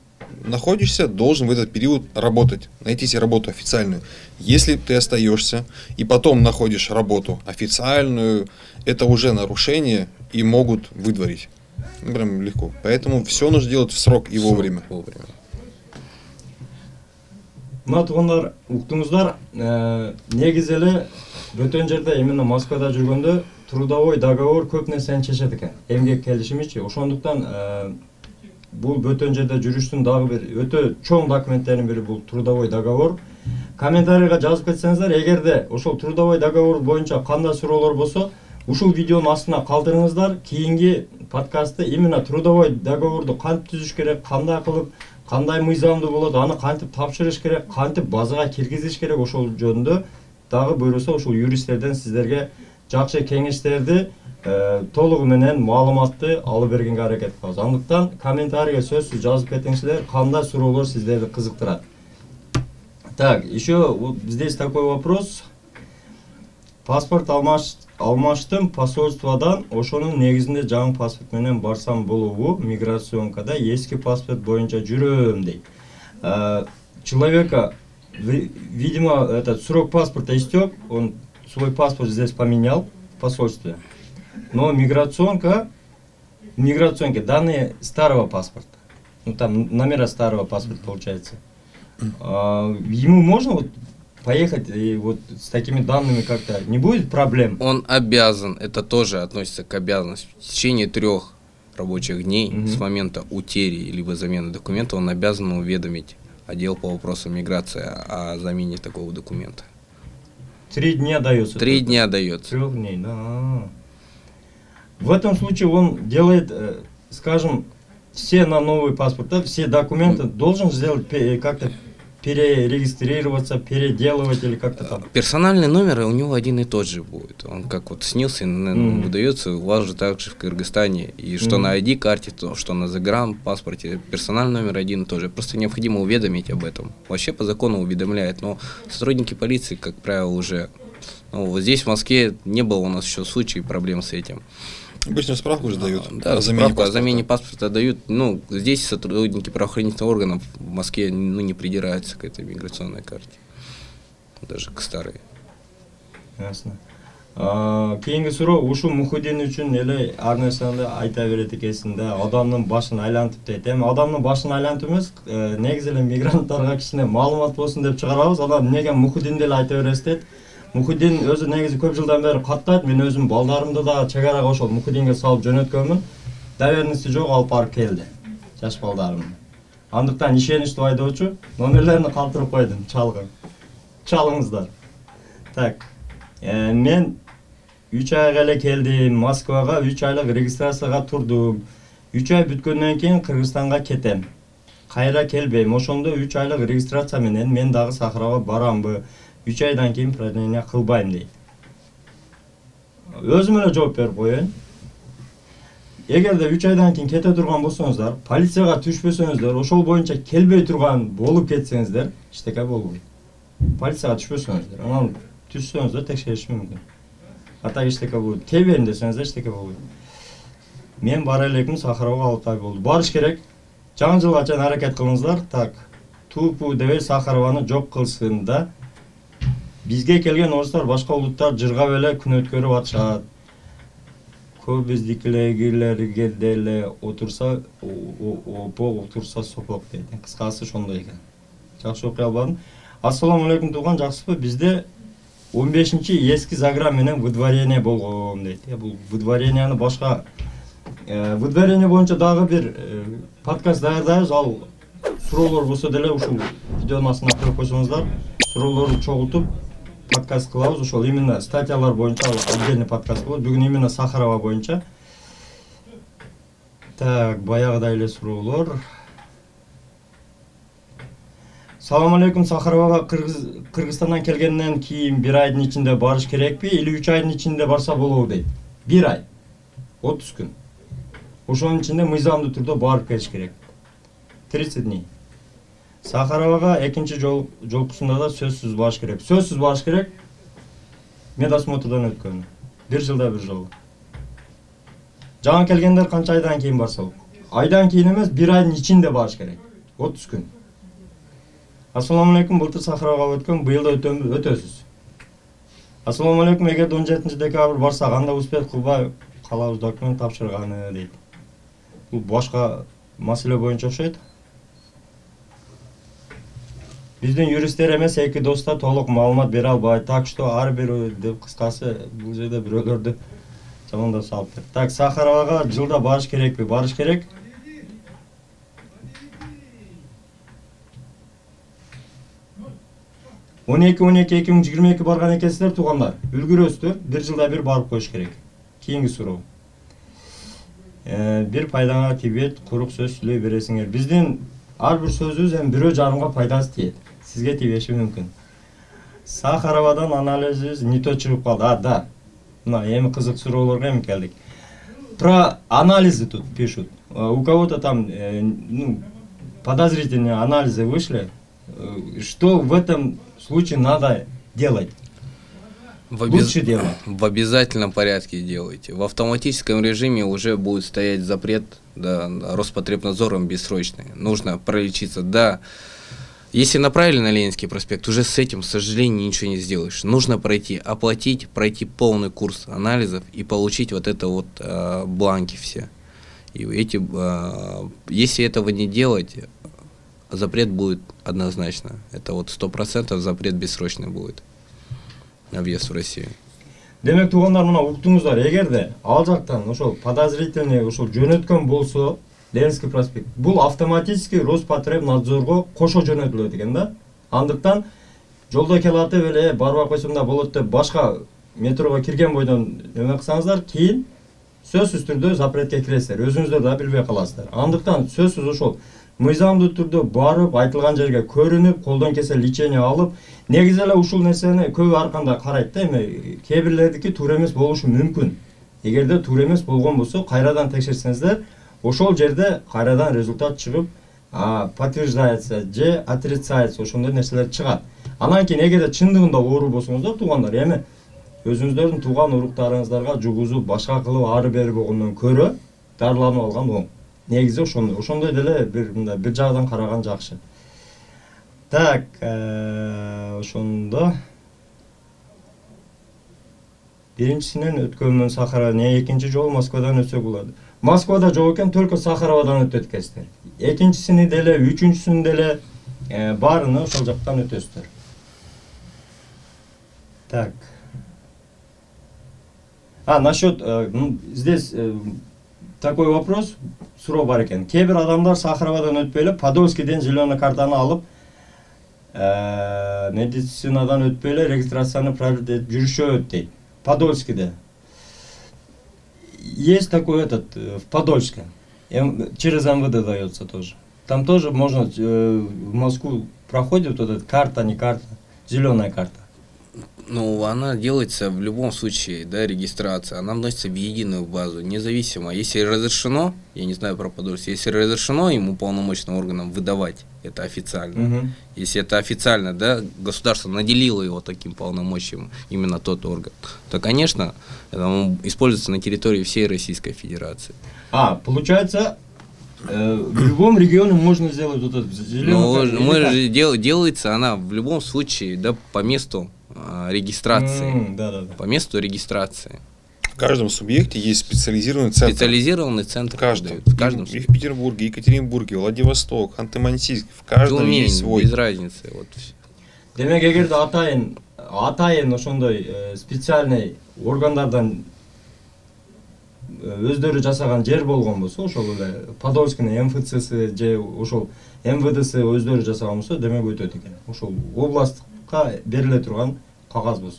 находишься, должен в этот период работать, найти себе работу официальную. Если ты остаешься и потом находишь работу официальную, это уже нарушение и могут выдворить. Прям легко. Поэтому все нужно делать в срок и вовремя. Мына туугандар, уктуңуздар, негизи эле бөтөн жерде, именно Москвада жүргөндө трудовой договор көп нерсени чечет экен. Эмгек келишимичи. Ошондуктан бул бөтөн жерде жүрүштүн дагы бир өтө чоң документтердин бири бул трудовой договор. Комментарийга жазып кетсеңиздер, эгерде ошол трудовой договор боюнча кандай суроолор болсо, ушул видеонун астына калтырыңыздар. Кийинки подкастты именно трудовой договорду кантип түзүш керек, кандай кылып, кандай мыйзамдуу болот, аны кантип тапшырыш керек, кантип базага киргизиш керек, ошол жөнүндө дагы буйруса ушул юристтерден сиздерге жакшы кеңештерди толугу менен маалыматты алып бергенге аракет кылабыз. Андыктан комментарийге сөзсүз жазып кетиңиздер, кандай суроолор сиздерди кызыктырат. Так, еще вот здесь такой вопрос. Паспорт алмаштым посольстводан, ошонун негизинде жаңы паспорт менен барсам болобу? Миграционкада эски паспорт боюнча жүрөм дейт. Человека, видимо, этот срок паспорта истек, он свой паспорт здесь поменял в посольстве. Но миграционке данные старого паспорта. Ну там номера старого паспорта получается. Ему можно вот поехать и вот с такими данными как-то не будет проблем? Он обязан, это тоже относится к обязанности. В течение 3 рабочих дней с момента утери либо замены документа он обязан уведомить отдел по вопросам миграции о замене такого документа. 3 дня дается? 3 дня дается. 3 дней, да. В этом случае он делает, скажем, все на новый паспорт, да, все документы должен сделать, как-то перерегистрироваться, переделывать или как-то там. Персональный номер у него один и тот же будет. Он как вот снился, выдается у вас же также в Кыргызстане. И что на ID-карте, то, что на загранпаспорте, персональный номер один и тот же. Просто необходимо уведомить об этом. Вообще по закону уведомляет, но сотрудники полиции, как правило, уже... Ну, вот здесь в Москве не было у нас еще случаев проблем с этим. Обычно справку же дают. Да, справку о замене паспорта дают. Ну, здесь сотрудники правоохранительных органов в Москве не придираются к этой миграционной карте. Даже к старой. Ясно. Кийинки суроо ушул Мухиддин үчүн эле ар нерсени айта берет экенсиң да, адамдын башын айлантып дейт. Эми адамдын башын айлантып эмес, негизи эле мигранттарга кичине маалымат болсун деп чыгарабыз. Анан эмнеге Мухиддинди эле айта бересиз дейт. Мухиддин өзү негизи көп жылдан бери каттайт. Мен өзүм балдарымды да чек арага ошол Мухиддинге салып жөнөткөнмүн. Доверенности жок, алып барып келди. Жаш балдарымды. Андыктан ишеничтүү айдоочу, номерлерин калтырып койдум, чалыңыздар. Так. Мен 3 айга эле келдим Москвага, 3 айлык регистрацияга турдум. 3 ай бүткөндөн кийин Кыргызстанга кетем. Кайра келбейм. Ошондо 3 айлык регистрация менен мен дагы Сахарага барамбы? 3 айдан кийин продление кылбайм дейт. Өзүм эле жооп берип коеюн. Эгерде 3 айдан кийин кете турган болсоңуздар, полицияга түшпөсөңүздөр, ошол боюнча келбей турган болуп кетсеңиздер, эчтеке болбойт. Полицияга түшпөсөңүздөр, анан түшсөңүздөр текшериши мүмкүн. Ата эчтеке болбойт. Келбейм десеңиздер эчтеке болбойт. Мен бара элекмин, Сахарага 6 ай болду. Барыш керек. Жаңы жылга чейин аракет кылыңыздар. Так. Тупу дебей Сахарованы жок кылсын да. Бизге келген орустар, башка улуттар жыргап эле күн өткөрүп атышат. Көп биздикилерге деле отурса, опок отурса сопок дейт. Кыскасы ошондой экен. Жакшы окуй албадым. Ассаламу алейкум тууган, жакшысызбы? Бизде 15-чи эски заграм менен выдворение болгон дейт. Бул выдворенияны башка выдворение боюнча дагы бир подкаст даярдайбыз. Ал суроолор болсо деле ушул видеонун астына коюп койсоңуздар, суроолорду чогултуп подкаст кылабыз. Ошол именно статьялар боюнча отдельный подкаст болот. Бүгүн именно Сахарова боюнча. Так, баягыдай эле суроолор. Салам алейкум, Сахаровага Кыргызстандан келгенден кийин 1 айдын ичинде барыш керекпи или 3 айдын ичинде барса болобу дейт. 1 ай 30 күн. Ошонун ичинде мыйзамдуу түрдө барып келиш керек. 30 дней. Сахаровага экинчи жолкусунда да сөзсүз барыш керек. Сөзсүз барыш керек. Медосмотрдон өткөн. 1 жылда 1 жолу. Жаңы келгендер канча айдан кийин барса болот? Айдан кийин эмес, 1 айдын ичинде барыш керек. 30 күн. Ассаламу алейкум, былтыр Сахаровага өткөн, быйыл да өтөсүз. Ассаламу алейкум, эгерде 17 декабрь барсак, анда успех кылбай калабыз, документ тапшырганы дейт. Бул башка маселе боюнча окшойт. Биздин юристтер эмес, эки доста толук маалымат бере албайт. Так что ар бир деп кыскасы бул жерде бирөөлөрдү жамандап салыптыр. Так, Сахаровага жылда барыш керекпи? Барыш керек. 12-2022 барган экенсиздер туугандар. Үлгүрөсүздөр, 1 жылда 1 барып коюш керек. Кийинки суроо. Бир пайдаңа тибет, курук сөз сүйлөй бересиңер. Биздин ар бир сөзүбүз эми бирөө жарымга пайдасы тиет. Сизге тийбеши мүмкүн. Сахаровадан анализибиз не то чыгып калды. Да. Мына эми кызык суроолорго эми келдик. Про анализы тут пишут. У кого-то там подозрительные анализы вышли. Что в этом случае надо делать? Лучше делать. В обязательном порядке делайте. В автоматическом режиме уже будет стоять запрет, да, Роспотребнадзором бессрочный. Нужно пролечиться. Да, если направили на Ленинский проспект, уже с этим, к сожалению, ничего не сделаешь. Нужно пройти, оплатить, пройти полный курс анализов и получить вот это вот бланки все. И эти, если этого не делать, запрет будет однозначно. Это вот 100% запрет бессрочный будет на въезд в Россию. Демек туугандар, мына уктуңуздар, эгерде ал жактан ошол подозрительный ошол жөнөткөн болсо, Ленинский проспект, бул автоматически Роспотребнадзорго кошо жөнөтүлөт экен да. Андыктан жолдо келатып эле барбай койсом да болот деп башка метрого кирген бойдон эме кылсаңыздар, кийин сөзсүз түрдө запретке киресиздер. Өзүңүздөр да билбей каласыздар. Андыктан сөзсүз ошол мыйзамдуу түрдө барып, айтылган жерге көрүнүп, колдон келсе лечение алып, негизи эле ушул нерсени көбү ар кандай карайт да, эми кээ бирлердики туура эмес болушу мүмкүн. Эгерде туура эмес болгон болсо, кайрадан текшерсеңиздер, ошол жерде кайрадан результат чыгып, подтверждается же отрицается, ошондой нерселер чыгат. Анан кийин эгерде чындыгында оору болсоңуздар, туугандар, эми өзүңүздөрдүн тууган уруктарыңыздарга жугузуп, башка кылып ары бери болгондон көрө дарыланып алган оң. Негизи ошондой деле бир жагдан караган жакшы. Так, ошондо Биринчисинен өткөнмөн Сахарова, не экинчи жолу Москвадан өтсө болот. Москвада жок экен, только Сахаровадан өтөт экенсиздер. Экинчисини деле, үчүнчүсүн деле баарыны ошол жактан өтөсүздөр. Так. Насчет здесь такой вопрос, суроо бар экен. Кээ бир адамдар Сахаровадан өтпөй эле Подольскийден зеленый картаны алып, медицинадан өтпөй эле регистрацияны проводить жүрүшөт дейт. Подольскийде. Есть такой в Подольске. Через МВД дается тоже. Там тоже можно в Москву проходит вот эта карта, не карта, зеленая карта. Ну, она делается в любом случае, да, регистрация, она вносится в единую базу, независимо. Если разрешено, я не знаю про Подольск, если разрешено ему уполномоченным органам выдавать, это официально. Если это официально, да, государство наделило его таким полномочием, именно тот орган, то, конечно, это используется на территории всей Российской Федерации. Получается, в любом регионе можно сделать вот это зеленое. Делается она в любом случае, да, по месту регистрации. По месту регистрации. В каждом субъекте есть специализированный центр. Специализированный центр. В каждом. И в Петербурге, Екатеринбурге, Владивосток, Ханты-Мансийск. В каждом Тюмень, есть свой. Без разницы. Вот. Демек, эгерде атайын ошондой специальный органдардан өздөрү жасаган жер болгон болсо, ошол эле Подольскийдин МФЦСи же ошол МВДси өздөрү жасаган болсо, демек өтөт экен. Ошол областка бериле турган кагаз болсо.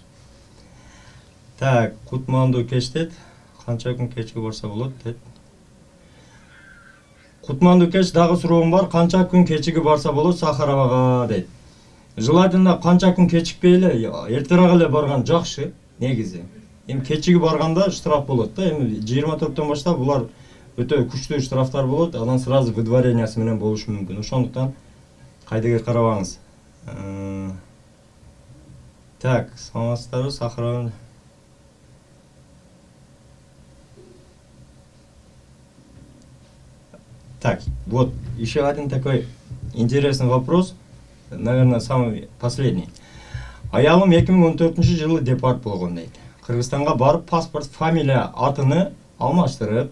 Так, Кутманду кеч дейт. Канча күн кечке барса болот дейт. Кутманду кеч дагы суроом бар. Канча күн кечиги барса болот Сахаровага дейт. Желательно канча күн кечикпей эле, эртерээк эле барган жакшы, негизи. Эми кечиги барганда штраф болот да. Эми 24-төн баштап булар өтө күчтүү штрафтар болот. Анан сразу выдворениясы менен болушу мүмкүн. Ошондуктан кайдыгер карабаңыз. Так, саламатсыздарбы, Сахарова. Так, вот еще один такой интересный вопрос, наверное, самый последний. Аялым 2014-жылы депорт болгон дейт. Кыргызстанга барып паспорт, фамилия, атыны алмаштырып,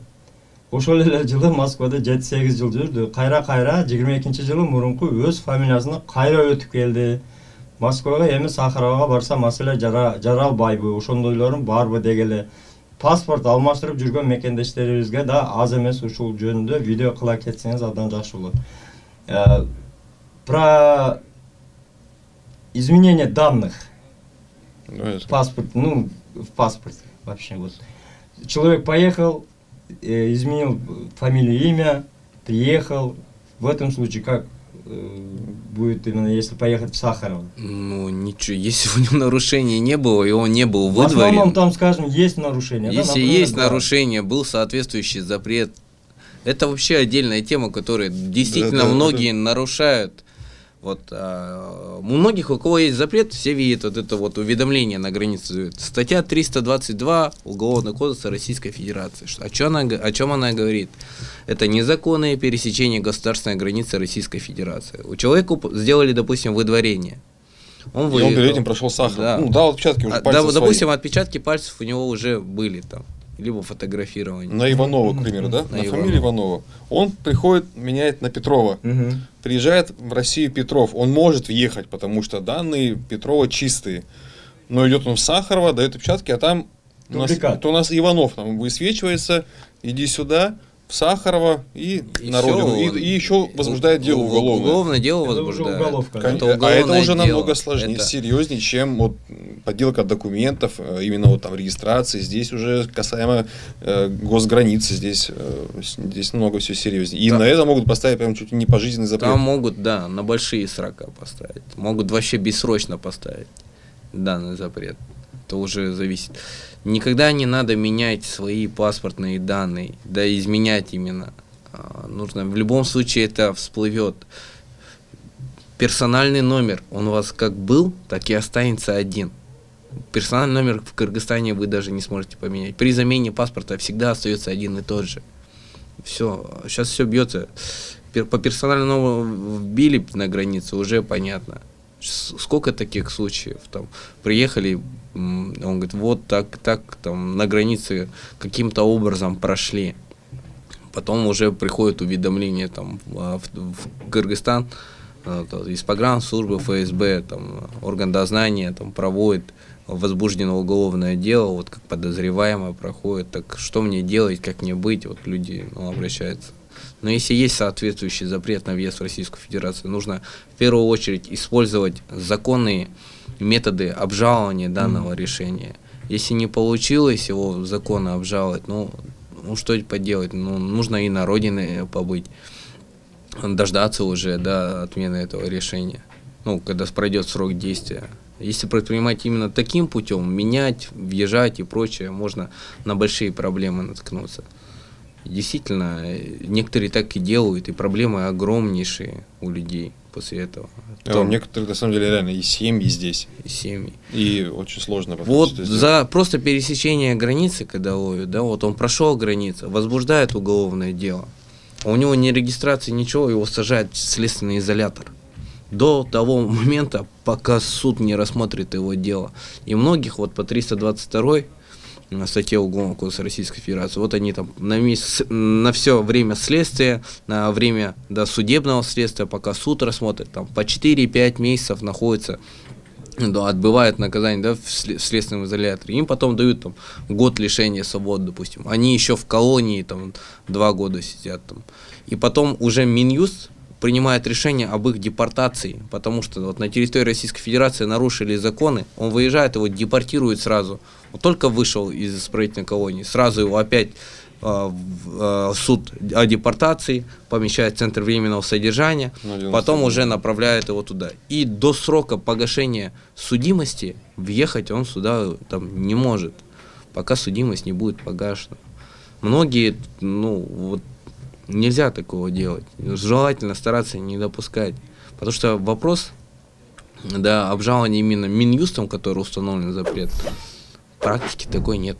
ошол эле жылы Москвада 7-8 жыл жүрдү. Кайра 22-жылы мурунку өз фамилиясына кайра өтүп келди. Москвага эми Сахаровага барса маселе жаралбайбы, ошондойлорун барбы дегеле. Паспорт алмаштырып жүргөн мекендештерибизге да аз эмес ушул жөнүндө видео кыла кетсеңиз абдан жакшы болот. Про изменение данных. Паспорт, в паспорте вообще вот. Человек поехал, изменил фамилию, имя, приехал. В этом случае как будет именно, если поехать в Сахарово? Ну, ничего, если у него нарушений не было, и он не был выдворен. В основном там, скажем, есть нарушение. Если да, например, есть нарушение, был соответствующий запрет. Это вообще отдельная тема, которую действительно многие нарушают. Вот, у многих, у кого есть запрет, все видят вот это вот уведомление на границе. Статья 322 Уголовного кодекса Российской Федерации. О чем она говорит? Это незаконное пересечение государственной границы Российской Федерации. У человека сделали, допустим, выдворение. Он перед этим прошел Сахаров. Да. Ну, дал отпечатки уже пальцев допустим, отпечатки пальцев у него уже были там. Либо фотографирование. На Иванова, к примеру, да? На фамилию Иванова. Он приходит, меняет на Петрова. Приезжает в Россию Петров. Он может въехать, потому что данные Петрова чистые. Но идет он в Сахарова, дает отпечатки, а там у нас Иванов там высвечивается, иди сюда, вСахарова и на родину. И еще возбуждает дело уголовное. Уголовное дело возбуждает. Это уже намного сложнее, серьезнее, чем вот подделка документов, именно вот там регистрации. Здесь уже касаемо госграницы, здесь много все серьезнее. И на это могут поставить прям чуть ли не пожизненный запрет. Там могут, да, на большие срока поставить. Могут вообще бессрочно поставить данный запрет. Это уже зависит. Никогда не надо менять свои паспортные данные, да изменять именно. Нужно, в любом случае это всплывет. Персональный номер, он у вас как был, так и останется один. Персональный номер в Кыргызстане вы даже не сможете поменять. При замене паспорта всегда остается один и тот же. Все, сейчас все бьется. По персональному номеру вбили на границу, уже понятно. Сколько таких случаев? Там приехали, у Он говорит, вот так, там, на границе каким-то образом прошли. Потом уже приходит уведомление там, в Кыргызстан, из погранслужбы, ФСБ, там, орган дознания там, проводит возбуждено уголовное дело, вот как подозреваемое проходит, так что мне делать, как мне быть, вот люди обращаются. Но если есть соответствующий запрет на въезд в Российскую Федерацию, нужно в первую очередь использовать законные методы обжалования данного решения. Если не получилось его законно обжаловать, ну что поделать, нужно и на родине побыть, дождаться уже отмены этого решения, когда пройдет срок действия. Если предпринимать именно таким путем, менять, въезжать и прочее, можно на большие проблемы наткнуться. И действительно, некоторые так и делают, и проблемы огромнейшие у людей после этого. Некоторые, на самом деле, реально и семьи здесь. И семьи. И очень сложно. Вот за просто пересечение границы, когда ловят, вот он прошел границу, возбуждает уголовное дело, а у него ни регистрации, ничего, его сажают в следственный изолятор. До того момента, пока суд не рассмотрит его дело. И многих вот по 322 статье Уголовного кодекса Российской Федерации, вот они там на все время следствия, на время судебного следствия, пока суд рассмотрит, там по 4-5 месяцев находятся, отбывают наказание в следственном изоляторе. Им потом дают там год лишения свободы, допустим. Они еще в колонии там 2 года сидят там. И потом уже Минюст принимает решение об их депортации, потому что вот на территории Российской Федерации нарушили законы, он выезжает, его депортируют сразу. Вот только вышел из исправительной колонии, сразу его опять в суд о депортации, помещает в центр временного содержания, потом уже направляет его туда. И до срока погашения судимости въехать он сюда там не может, пока судимость не будет погашена. Многие, нельзя такого делать. Желательно стараться не допускать. Потому что вопрос обжалования именно Минюстом, который установлен запрет, практики такой нет.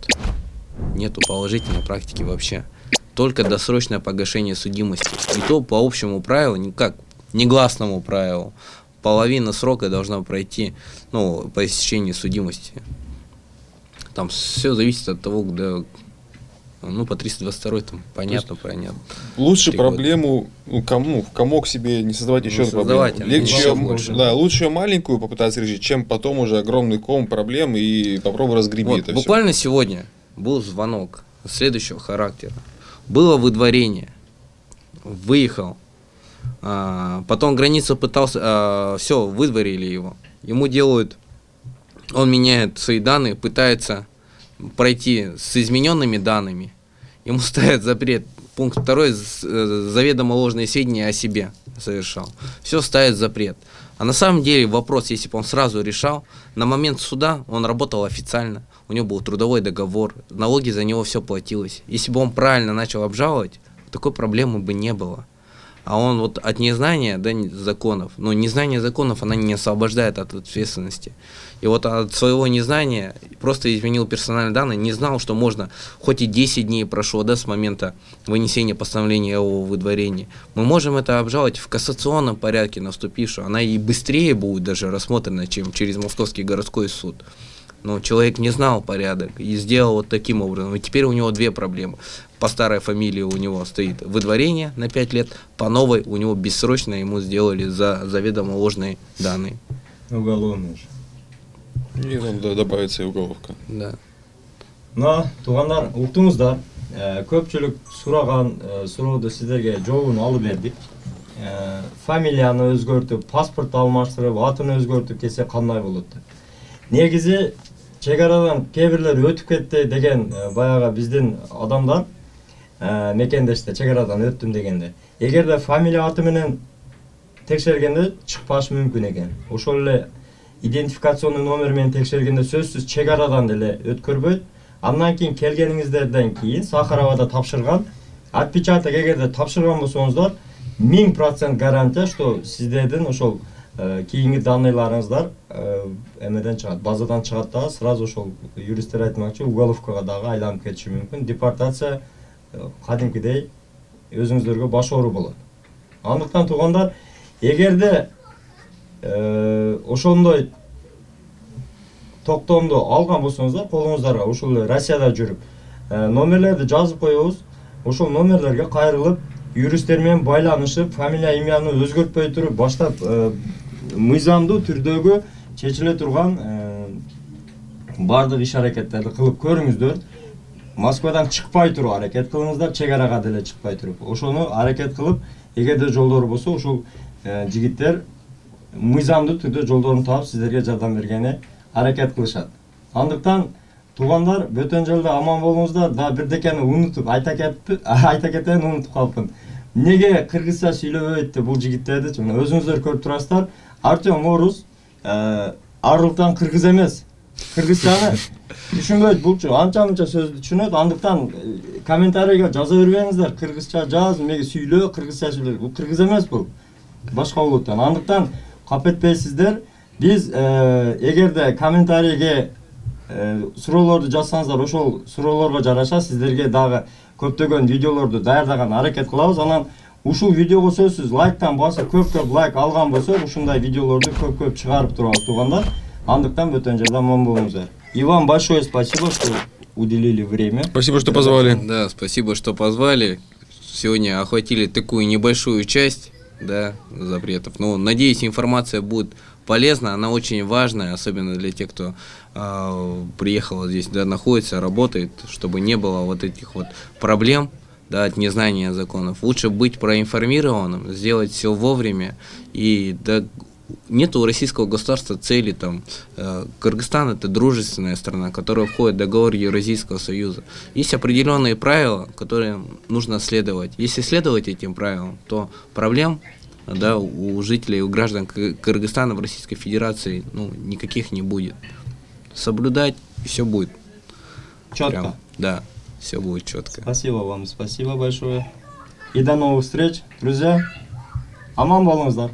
Нету положительной практики вообще. Только досрочное погашение судимости. И то по общему правилу, негласному правилу, половина срока должна пройти по истечении судимости. Там все зависит от того, когда... по 322 там понятно. Лучше проблему в комок себе не создавать еще одну проблему. Лучше ее маленькую попытаться решить, чем потом уже огромный ком проблем и попробуй разгреби это буквально все. Сегодня был звонок следующего характера. Было выдворение. Выехал. Потом границу пытался... все, выдворили его. Ему делают... Он меняет свои данные, пытается пройти с измененными данными. Ему ставят запрет. Пункт 2. Заведомо ложные сведения о себе совершал. Все ставит запрет. А на самом деле вопрос, если бы он сразу решал, на момент суда он работал официально, у него был трудовой договор, налоги за него все платилось. Если бы он правильно начал обжаловать, такой проблемы бы не было. А он вот от незнания законов, но незнание законов, она не освобождает от ответственности. И вот от своего незнания просто изменил персональные данные, не знал, что можно, хоть и 10 дней прошло с момента вынесения постановления о выдворении, мы можем это обжаловать в кассационном порядке наступившего. Она и быстрее будет даже рассмотрена, чем через Московский городской суд. Но человек не знал порядок и сделал вот таким образом. И теперь у него 2 проблемы. По старой фамилии у него стоит выдворение на 5 лет, по новой у него бессрочно ему сделали за заведомо ложные данные. Уголовный же. И там добавится и уголовка. Да. Тугандар, уктуңуздар, көпчүлүк сураган суроодо сиздерге жообун алып бердик. Фамилияны өзгөртүп, паспорт алмаштырып, атын өзгөртүп келсе кандай болот деп. Негизи чек арадан кээ бирлер өтүп кетти деген баягы биздин адамдар мекендеште чек арадан өттүм дегенде. Эгерде фамилия аты менен текшергенде чыкпашы мүмкүн экен. Ошол эле идентификационный номер менен текшергенде сөзсүз чек арадан деле өткөрбөйт. Андан кийин келгениңиздерден кийин Сахаровада тапшырган отпечаток эгерде тапшырган болсоңуздар 1000% гарантия, что сиздердин ошол кийинки данныйларыңыздар эмеден чыгат, базадан чыгат дагы сразу ошол юристтер айтмакчы уголовкага дагы айланып кетиши мүмкүн. Депортация кадимкидей өзүңүздөргө баш оору болот. Андыктан туугандар, эгерде ошондой токтомду алган болсоңуздар колуңуздарга ушул Россияда жүрүп номерлерди жазып коебуз. Ошол номерлерге кайрылып, юристтер менен байланышып, фамилия имяны өзгөртпөй туруп, баштап мыйзамдуу түрдөгү чечиле турган бардык иш-аракеттерди кылып көрүңүздөр. Москвадан чыкпай туруп аракет кылыңыздар, чек арага деле чыкпай туруп. Ошону аракет кылып, эгерде жолдору болсо, ушул жигиттер мыйзамдуу түрдө жолдорун таап сиздерге жардам бергени аракет кылышат. Андыктан туугандар, бөтөн жолдо аман болуңуздар. Да бирдекени унутуп айта кетейин, унутуп калыпмын. Неге кыргызча сүйлөбөйт деп бул жигиттерди, мына өзүңүздөр көрүп турасыздар. Артем Орус арылтан кыргыз эмес. Кыргызчаны түшүнбөйт булчу, анча-мынча сөздү түшүнөт. Андыктан комментарийге жаза бербеңиздер. Кыргызча жаз, меге сүйлө, кыргызча сүйлө. Бул кыргыз эмес бул. Башка улуттан. Андыктан капетпейсиздер. Биз эгерде комментарийге суроолорду жазсаңыздар, ошол суроолорго жараша сиздерге дагы көптөгөн видеолорду даярдаган аракет кылабыз. Анан ушул видеого сөзсүз лайктан басып, көп лайк алган болсо, ушундай видеолорду көп чыгарып турабыз туугандар. Андыктан бөтөн жерде аман болуңуздар. Иван, большое спасибо, что уделили время. Спасибо, что позвали. Да, спасибо, что позвали. Сегодня охватили такую небольшую часть, да, запретов. Но надеюсь, информация будет полезна, она очень важная, особенно для тех, кто приехал здесь, да, находится, работает, чтобы не было вот этих вот проблем, да, от незнания законов. Лучше быть проинформированным, сделать все вовремя. И да, нет у российского государства цели там. Кыргызстан — это дружественная страна, которая входит в договор Евразийского союза. Есть определенные правила, которые нужно следовать. Если следовать этим правилам, то проблем, да, у жителей, у граждан Кыргызстана в Российской Федерации никаких не будет. Соблюдать, и все будет. Четко. Да, все будет четко. Спасибо вам, спасибо большое. И до новых встреч, друзья. Аман болуңуздар.